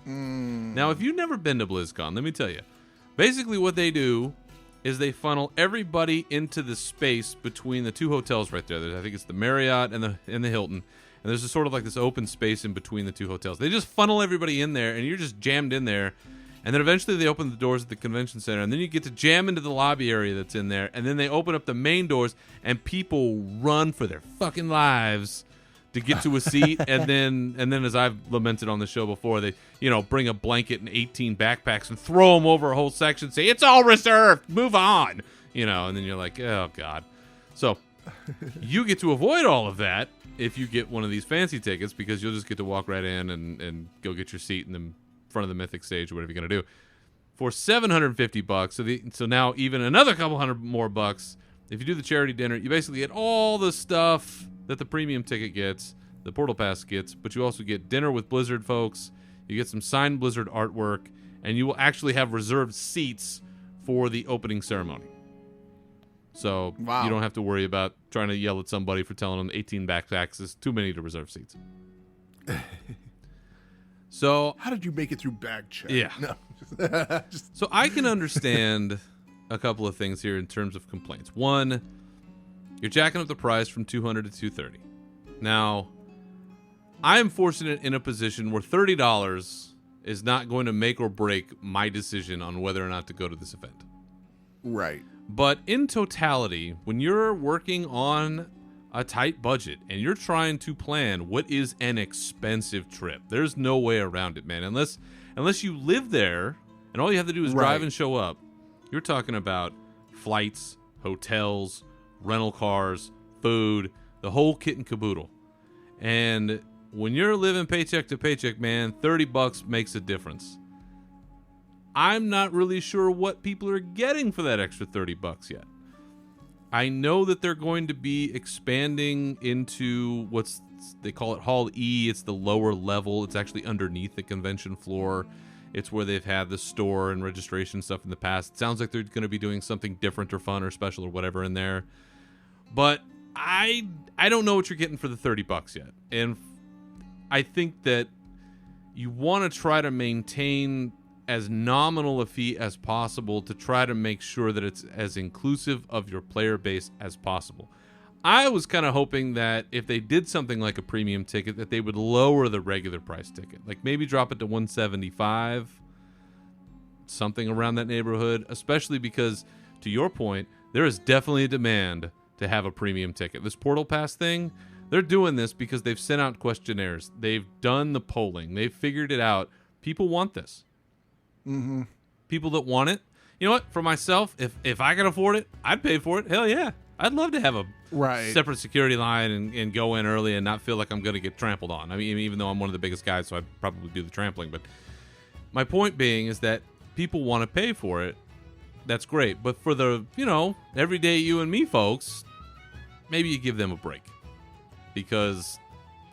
Now, if you've never been to BlizzCon, let me tell you. Basically what they do is they funnel everybody into the space between the 2 hotels right there. I think it's the Marriott and the Hilton. And there's sort of like this open space in between the 2 hotels. They just funnel everybody in there, and you're just jammed in there. And then eventually they open the doors at the convention center, and then you get to jam into the lobby area that's in there, and then they open up the main doors, and people run for their fucking lives to get to a seat. and then as I've lamented on the show before, they bring a blanket and 18 backpacks and throw them over a whole section, say it's all reserved, move on, and then you're like, oh god. So you get to avoid all of that if you get one of these fancy tickets, because you'll just get to walk right in and go get your seat in the front of the mythic stage or whatever you're gonna do for $750. So now even another couple $100 more. If you do the charity dinner, you basically get all the stuff that the premium ticket gets, the Portal Pass gets, but you also get dinner with Blizzard folks. You get some signed Blizzard artwork, and you will actually have reserved seats for the opening ceremony. So You don't have to worry about trying to yell at somebody for telling them 18 backpacks is too many to reserve seats. So how did you make it through bag check? Yeah. No. So I can understand a couple of things here in terms of complaints. One, you're jacking up the price from $200 to $230. Now, I am fortunate in a position where $30 is not going to make or break my decision on whether or not to go to this event. Right. But in totality, when you're working on a tight budget and you're trying to plan what is an expensive trip, there's no way around it, man. Unless you live there and all you have to do is drive and show up, you're talking about flights, hotels, rental cars, food, the whole kit and caboodle. And when you're living paycheck to paycheck, man, $30 makes a difference. I'm not really sure what people are getting for that extra $30 yet. I know that they're going to be expanding into they call it Hall E. It's the lower level. It's actually underneath the convention floor. It's where they've had the store and registration stuff in the past. It sounds like they're going to be doing something different or fun or special or whatever in there. But I don't know what you're getting for the $30 yet. And I think that you want to try to maintain as nominal a fee as possible to try to make sure that it's as inclusive of your player base as possible. I was kind of hoping that if they did something like a premium ticket, that they would lower the regular price ticket. Like maybe drop it to $175, something around that neighborhood, especially because, to your point, there is definitely a demand to have a premium ticket. This Portal Pass thing, they're doing this because they've sent out questionnaires. They've done the polling. They've figured it out. People want this. Mm-hmm. People that want it. You know what? For myself, if I can afford it, I'd pay for it. Hell yeah. I'd love to have a separate security line and go in early and not feel like I'm going to get trampled on. I mean, even though I'm one of the biggest guys, so I'd probably do the trampling. But my point being is that people want to pay for it. That's great. But for the, everyday you and me folks, maybe you give them a break. Because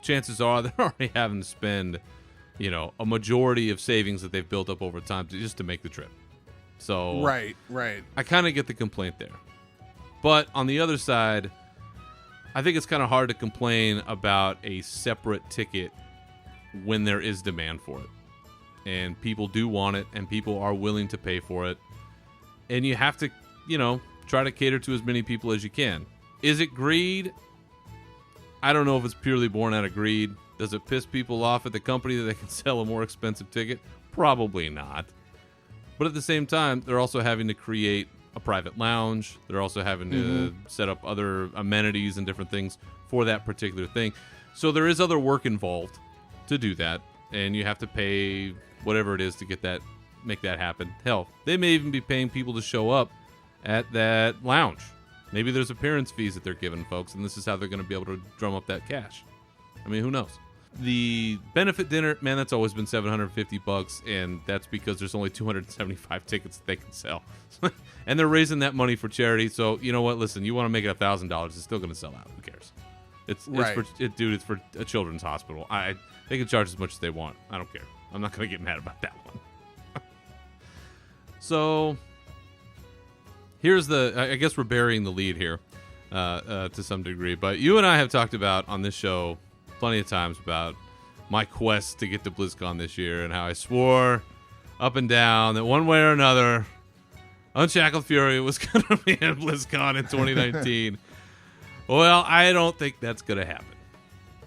chances are they're already having to spend, a majority of savings that they've built up over time just to make the trip. So right. I kind of get the complaint there. But on the other side, I think it's kind of hard to complain about a separate ticket when there is demand for it. And people do want it, and people are willing to pay for it. And you have to, try to cater to as many people as you can. Is it greed? I don't know if it's purely born out of greed. Does it piss people off at the company that they can sell a more expensive ticket? Probably not. But at the same time, they're also having to create a private lounge. They're also having to set up other amenities and different things for that particular thing. So there is other work involved to do that, and you have to pay whatever it is to make that happen. Hell, they may even be paying people to show up at that lounge. Maybe there's appearance fees that they're giving folks, and this is how they're going to be able to drum up that cash. I mean, who knows? The benefit dinner, man, that's always been $750, and that's because there's only 275 tickets that they can sell. And they're raising that money for charity, so you know what? Listen, you want to make it $1,000, it's still going to sell out. Who cares? It's for a children's hospital. They can charge as much as they want. I don't care. I'm not going to get mad about that one. So here's I guess we're burying the lead here to some degree, but you and I have talked about on this show plenty of times about my quest to get to Blizzcon this year and how I swore up and down that one way or another Unshackled Fury was going to be at Blizzcon in 2019. Well, I don't think that's going to happen.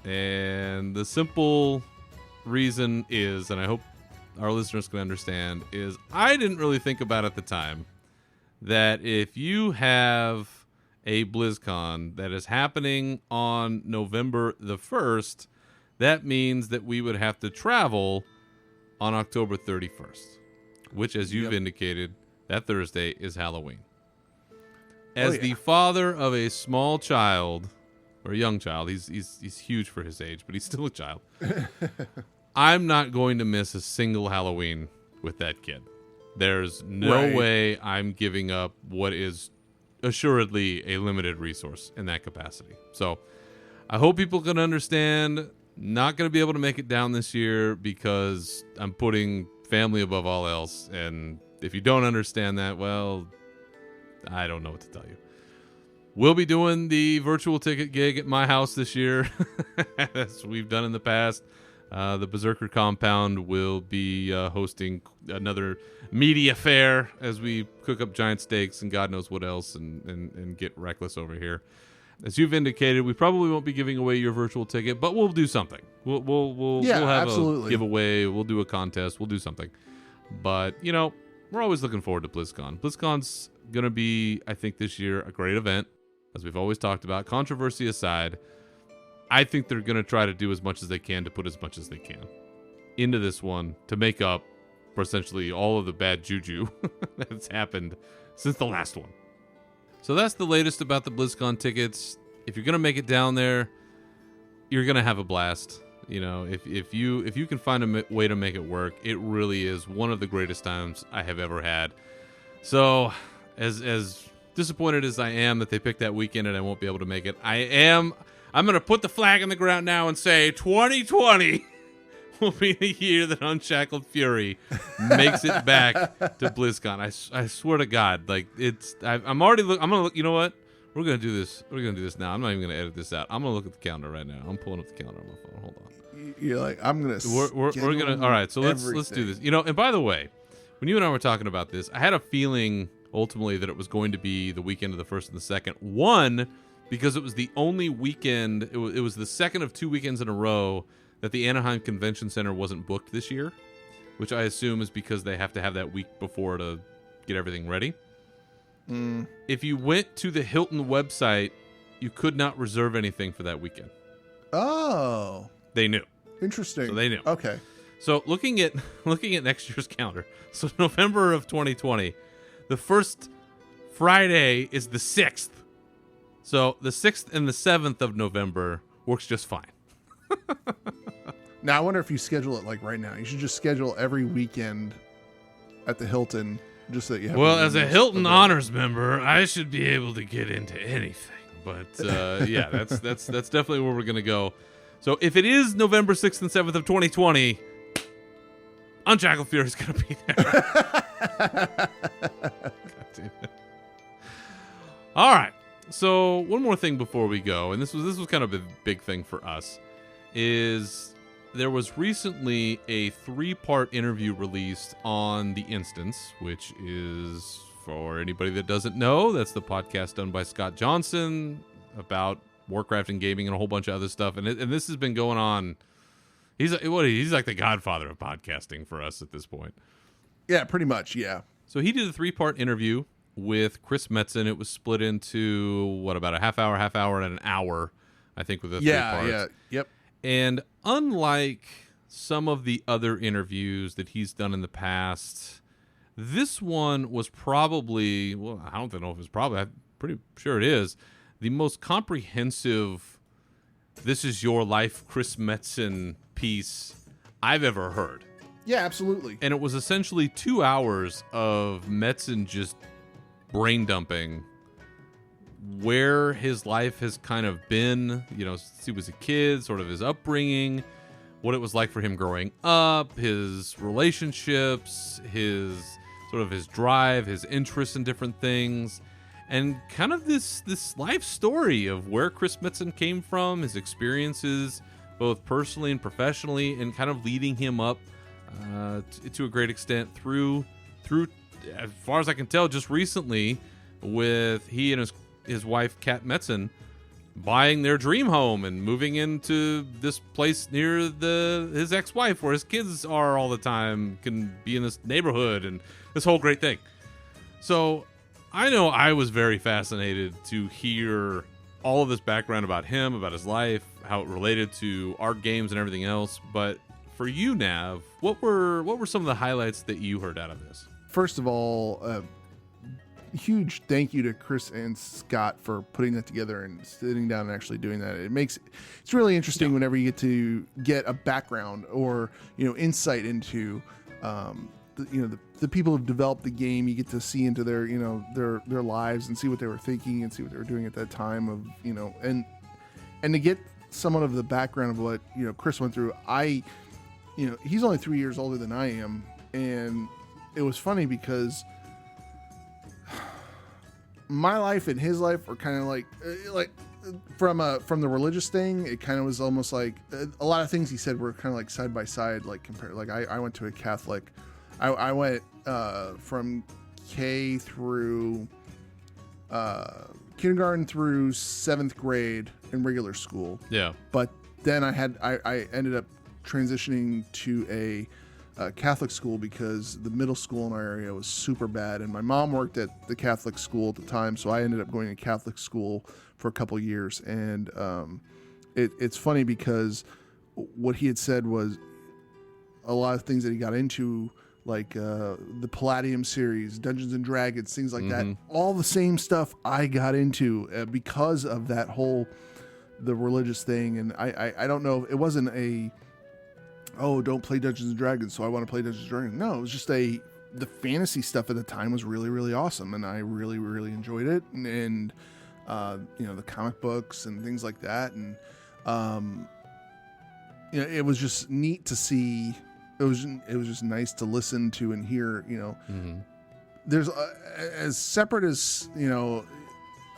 And the simple reason is, and I hope our listeners can understand, is I didn't really think about at the time that if you have a BlizzCon that is happening on November the 1st, that means that we would have to travel on October 31st, which, as you've indicated, that Thursday is Halloween. As the father of a small child, or a young child, he's huge for his age, but he's still a child. I'm not going to miss a single Halloween with that kid. There's no way I'm giving up what is assuredly a limited resource in that capacity. So I hope people can understand. Not going to be able to make it down this year because I'm putting family above all else. And if you don't understand that, well, I don't know what to tell you. We'll be doing the virtual ticket gig at my house this year, as we've done in the past. The Berzerker compound will be hosting another media fair as we cook up giant steaks and God knows what else and get reckless over here. As you've indicated, we probably won't be giving away your virtual ticket, but we'll do something. We'll have a giveaway. We'll do a contest. We'll do something. But, we're always looking forward to BlizzCon. BlizzCon's going to be, I think, this year a great event, as we've always talked about. Controversy aside, I think they're going to try to do as much as they can to put as much as they can into this one to make up for essentially all of the bad juju that's happened since the last one. So that's the latest about the BlizzCon tickets. If you're going to make it down there, you're going to have a blast. if you can find a way to make it work, it really is one of the greatest times I have ever had. So, as disappointed as I am that they picked that weekend and I won't be able to make it, I'm going to put the flag in the ground now and say 2020 will be the year that Unshackled Fury makes it back to BlizzCon. I swear to God, like I'm already I'm gonna look. You know what? We're gonna do this. We're gonna do this now. I'm not even gonna edit this out. I'm gonna look at the calendar right now. I'm pulling up the calendar on my phone. Hold on. You're like, I'm gonna. We're gonna. All right. So let's do this. And by the way, when you and I were talking about this, I had a feeling ultimately that it was going to be the weekend of the 1st and the 2nd. One, because it was the only weekend. It was the second of 2 weekends in a row that the Anaheim Convention Center wasn't booked this year, which I assume is because they have to have that week before to get everything ready. If you went to the Hilton website, you could not reserve anything for that weekend. Oh. They knew. Interesting. So they knew. Okay. So looking at next year's calendar, so November of 2020, the first Friday is the 6th. So the 6th and the 7th of November works just fine. Now, I wonder if you schedule it like right now. You should just schedule every weekend at the Hilton, just so that you have. Well, as a Hilton Honors member, I should be able to get into anything. But yeah, that's definitely where we're gonna go. So if it is November 6th and 7th of 2020, Unshackled Fury is gonna be there. God damn it. All right. So one more thing before we go, and this was kind of a big thing for us, is there was recently a 3-part interview released on The Instance, which is, for anybody that doesn't know, that's the podcast done by Scott Johnson about Warcraft and gaming and a whole bunch of other stuff. And this has been going on. He's like the godfather of podcasting for us at this point. Yeah, pretty much, yeah. So he did a 3-part interview with Chris Metzen. It was split into, about a half hour, and an hour, I think, with the 3 parts. Yeah, yep. And unlike some of the other interviews that he's done in the past, this one was probably, well, I don't know if it's probably, I'm pretty sure it is, the most comprehensive This Is Your Life Chris Metzen piece I've ever heard. Yeah, absolutely. And it was essentially 2 hours of Metzen just brain dumping where his life has kind of been, since he was a kid, sort of his upbringing, what it was like for him growing up, his relationships, his drive, his interests in different things, and kind of this life story of where Chris Metzen came from, his experiences, both personally and professionally, and kind of leading him up to a great extent through, as far as I can tell, just recently, with he and his wife, Kat Metzen, buying their dream home and moving into this place near his ex-wife where his kids are all the time, can be in this neighborhood, and this whole great thing. So I know I was very fascinated to hear all of this background about him, about his life, how it related to our games and everything else. But for you, Nav, what were some of the highlights that you heard out of this? First of all, huge thank you to Chris and Scott for putting that together and sitting down and actually doing that. It's really interesting whenever you get to get a background or insight into the people who've developed the game. You get to see into their their lives and see what they were thinking and see what they were doing at that time of and to get somewhat of the background of what Chris went through. He's only 3 years older than I am, and it was funny because my life and his life were kind of like from the religious thing. It kind of was almost like a lot of things he said were kind of like side by side, like compared. Like I went to a Catholic. I went from K through kindergarten through 7th grade in regular school. Yeah. But then I ended up transitioning to a Catholic school because the middle school in our area was super bad, and my mom worked at the Catholic school at the time, so I ended up going to Catholic school for a couple years. And it's funny because what he had said was a lot of things that he got into, like the Palladium series, Dungeons and Dragons, things like that, all the same stuff I got into because of that whole the religious thing, and I don't know. It wasn't a, oh, don't play Dungeons and Dragons, so I want to play Dungeons and Dragons. No, it was just the fantasy stuff at the time was really, really awesome, and I really, really enjoyed it, and the comic books and things like that, and it was just neat to see. It was just nice to listen to and hear. Mm-hmm. There's as separate as a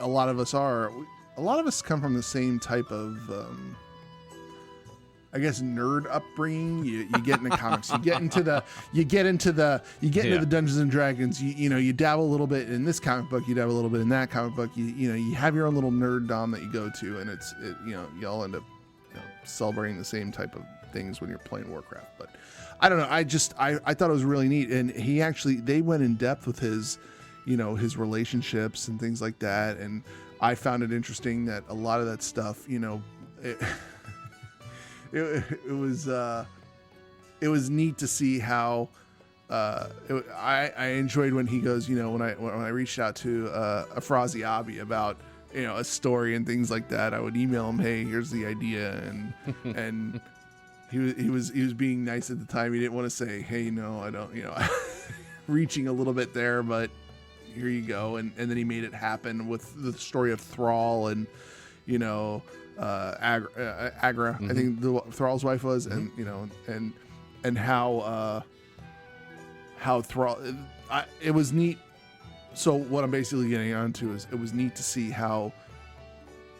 lot of us are. A lot of us come from the same type of, I guess, nerd upbringing. You get into comics, you get into the Dungeons and Dragons. You dabble a little bit in this comic book, you dabble a little bit in that comic book. You have your own little nerd dom that you go to, and you all end up celebrating the same type of things when you're playing Warcraft. But I don't know. I thought it was really neat, and they went in depth with his relationships and things like that, and I found it interesting that a lot of that stuff, it was neat to see how I enjoyed when he goes, when I reached out to Afrazi Abi about a story and things like that, I would email him, hey, here's the idea, and he was being nice at the time. He didn't want to say, hey, no, I don't, reaching a little bit there, but here you go. And then he made it happen with the story of Thrall and, Agra, mm-hmm. I think Thrall's wife was, mm-hmm. and how Thrall, it was neat. So what I'm basically getting onto is it was neat to see how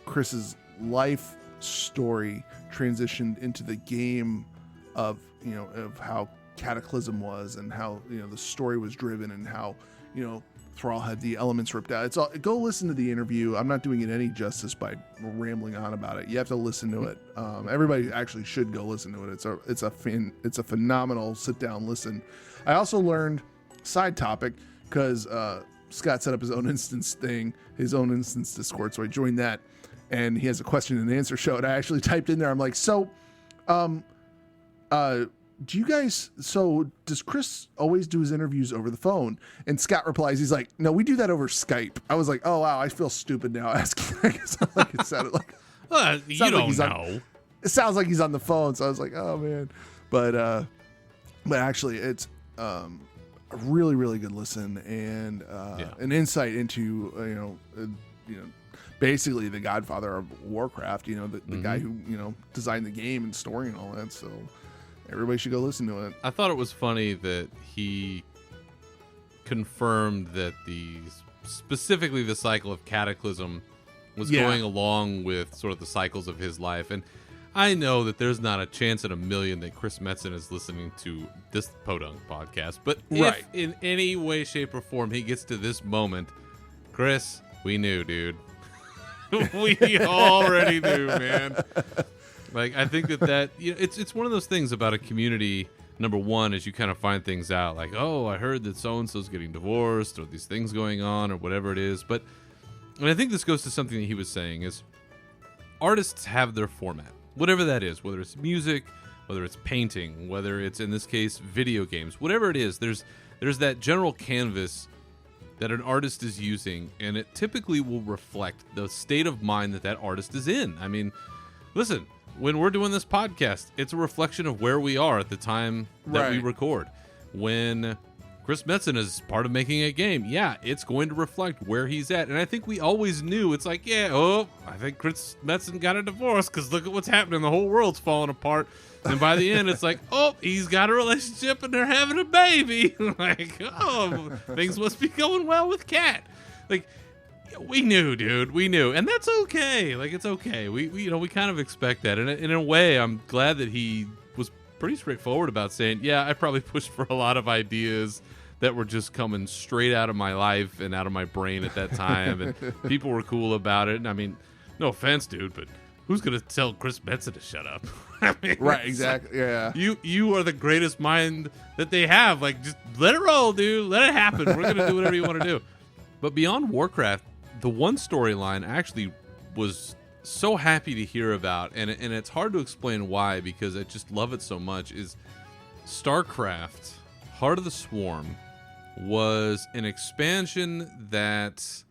Chris's life story transitioned into the game of how Cataclysm was, and how the story was driven, and how Thrall had the elements ripped out. It's all, go listen to the interview. I'm not doing it any justice by rambling on about it. You have to listen to it. Everybody actually should go listen to it. It's a phenomenal sit down listen. I also learned, side topic, because Scott set up his own instance Discord, so I joined that, and he has a question and answer show, and I actually typed in there, I'm like, does Chris always do his interviews over the phone? And Scott replies, he's like, no, we do that over Skype. I was like, oh wow, I feel stupid now asking. It sounded like, you don't know. It sounds like he's on the phone, so I was like, oh man. But actually, it's a really, really good listen, and an insight into basically the godfather of Warcraft. The mm-hmm. guy who designed the game and story and all that. So everybody should go listen to it. I thought it was funny that he confirmed that specifically the cycle of Cataclysm was going along with sort of the cycles of his life. And I know that there's not a chance in a million that Chris Metzen is listening to this Podunk podcast, but if in any way, shape, or form he gets to this moment, Chris, we knew, dude. We already knew, man. Like, I think that it's one of those things about a community. Number one is you kind of find things out, like, oh, I heard that so-and-so's getting divorced, or these things going on, or whatever it is. And I think this goes to something that he was saying, is artists have their format, whatever that is, whether it's music, whether it's painting, whether it's, in this case, video games, whatever it is, there's that general canvas that an artist is using, and it typically will reflect the state of mind that artist is in. I mean, listen, when we're doing this podcast, it's a reflection of where we are at the time that we record. When Chris Metzen is part of making a game, it's going to reflect where he's at. And I think we always knew, it's like, I think Chris Metzen got a divorce because look at what's happening. The whole world's falling apart. And by the end, it's like, he's got a relationship and they're having a baby. Like, things must be going well with Kat. Like, we knew, dude. We knew. And that's okay. Like, it's okay. We kind of expect that. And in a way, I'm glad that he was pretty straightforward about saying, I probably pushed for a lot of ideas that were just coming straight out of my life and out of my brain at that time. And people were cool about it. And I mean, no offense, dude, but who's going to tell Chris Metzen to shut up? I mean, right, exactly. Like, you are the greatest mind that they have. Like, just let it roll, dude. Let it happen. We're going to do whatever you want to do. But beyond Warcraft, the one storyline actually was so happy to hear about, and it's hard to explain why, because I just love it so much, is StarCraft Heart of the Swarm was an expansion that,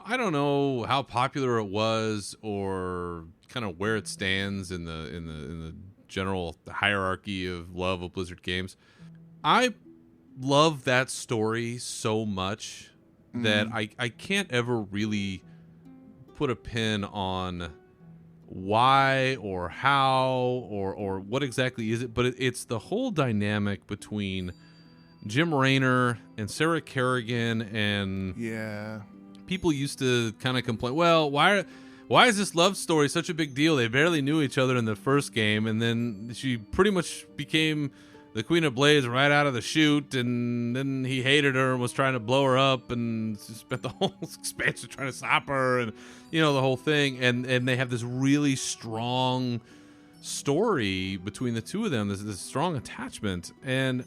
I don't know how popular it was or kind of where it stands in the general hierarchy of love of Blizzard games. I love that story so much that I can't ever really put a pin on why or how or what exactly is it, but it's the whole dynamic between Jim Raynor and Sarah Kerrigan, and people used to kind of complain, well, why is this love story such a big deal? They barely knew each other in the first game, and then she pretty much became the Queen of Blades right out of the chute, and then he hated her and was trying to blow her up and spent the whole expansion trying to stop her, and the whole thing, and they have this really strong story between the two of them, this strong attachment, and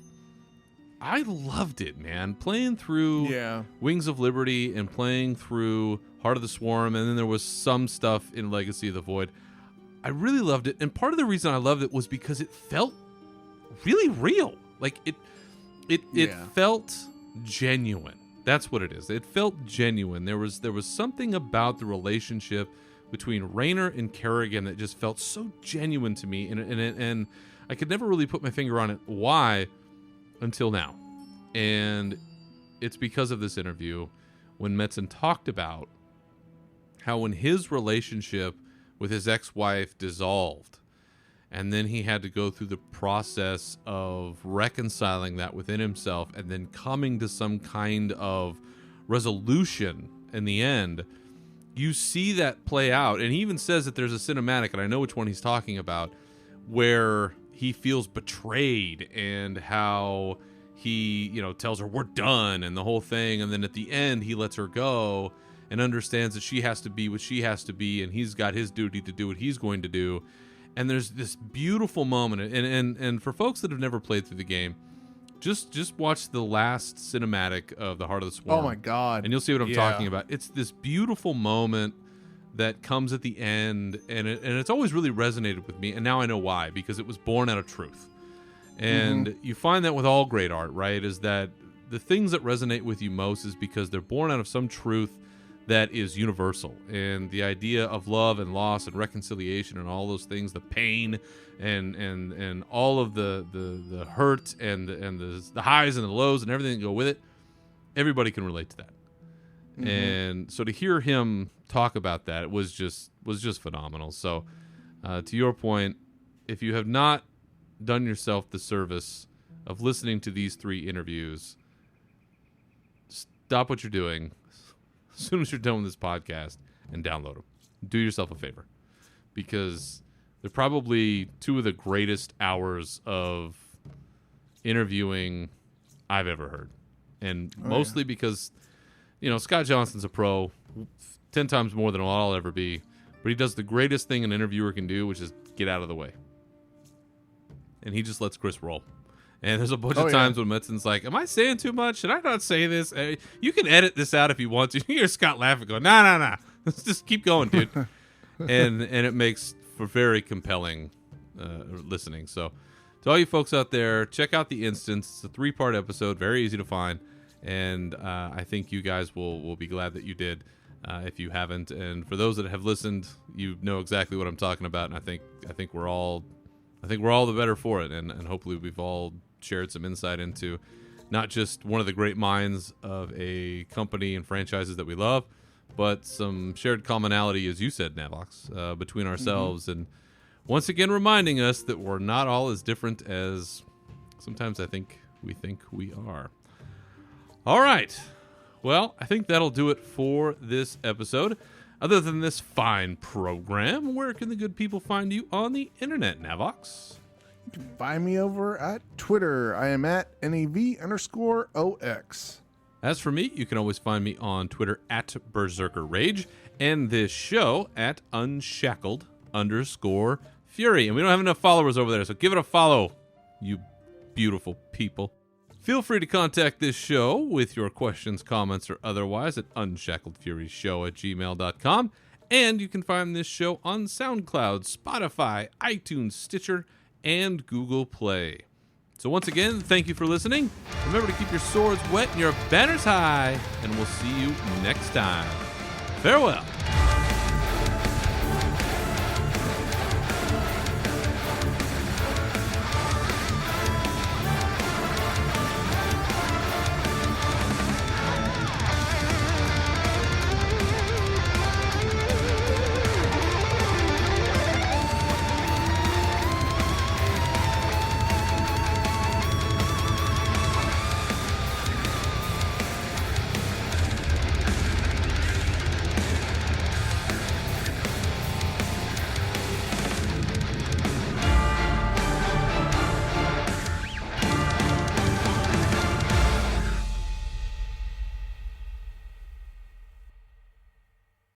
I loved it, man. Playing through Wings of Liberty and playing through Heart of the Swarm, and then there was some stuff in Legacy of the Void. I really loved it, and part of the reason I loved it was because it felt really real. Like it felt genuine. That's what it is. It felt genuine. There was something about the relationship between Raynor and Kerrigan that just felt so genuine to me, and I could never really put my finger on it why until now. And it's because of this interview when Metzen talked about how when his relationship with his ex-wife dissolved, and then he had to go through the process of reconciling that within himself and then coming to some kind of resolution in the end, you see that play out. And he even says that there's a cinematic, and I know which one he's talking about, where he feels betrayed and how he, tells her we're done and the whole thing. And then at the end, he lets her go and understands that she has to be what she has to be, and he's got his duty to do what he's going to do. And there's this beautiful moment, and for folks that have never played through the game, just watch the last cinematic of the Heart of the Swarm. Oh my God! And you'll see what I'm talking about. It's this beautiful moment that comes at the end, and it's always really resonated with me. And now I know why, because it was born out of truth. And you find that with all great art, right? Is that the things that resonate with you most is because they're born out of some truth that is universal. And the idea of love and loss and reconciliation and all those things, the pain and all of the hurt and the highs and the lows and everything that go with it, everybody can relate to that. And so to hear him talk about that, it was just phenomenal. So to your point, if you have not done yourself the service of listening to these 3 interviews, stop what you're doing as soon as you're done with this podcast and download them. Do yourself a favor, because they're probably 2 of the greatest hours of interviewing I've ever heard. And mostly because, Scott Johnson's a pro 10 times more than I'll ever be, but he does the greatest thing an interviewer can do, which is get out of the way. And he just lets Chris roll. And there's a bunch of times when Metzen's like, am I saying too much? Should I not say this? You can edit this out if you want to. You hear Scott laughing going, nah. Let's just keep going, dude. and it makes for very compelling listening. So to all you folks out there, check out The Instance. It's a 3-part episode, very easy to find. And I think you guys will be glad that you did if you haven't. And for those that have listened, you know exactly what I'm talking about. And I think we're all the better for it. And hopefully we've all shared some insight into not just one of the great minds of a company and franchises that we love, but some shared commonality, as you said, Navox, between ourselves. And once again, reminding us that we're not all as different as sometimes I think we are. All right. Well, I think that'll do it for this episode. Other than this fine program, where can the good people find you on the internet, Navox? You can find me over at Twitter. I am at NAV_OX. As for me, you can always find me on Twitter at Berzerker Rage, and this show at Unshackled_Fury. And we don't have enough followers over there, so give it a follow, you beautiful people. Feel free to contact this show with your questions, comments, or otherwise at unshackledfuryshow@gmail.com. And you can find this show on SoundCloud, Spotify, iTunes, Stitcher, and Google Play. So once again, thank you for listening. Remember to keep your swords wet and your banners high, and we'll see you next time. Farewell.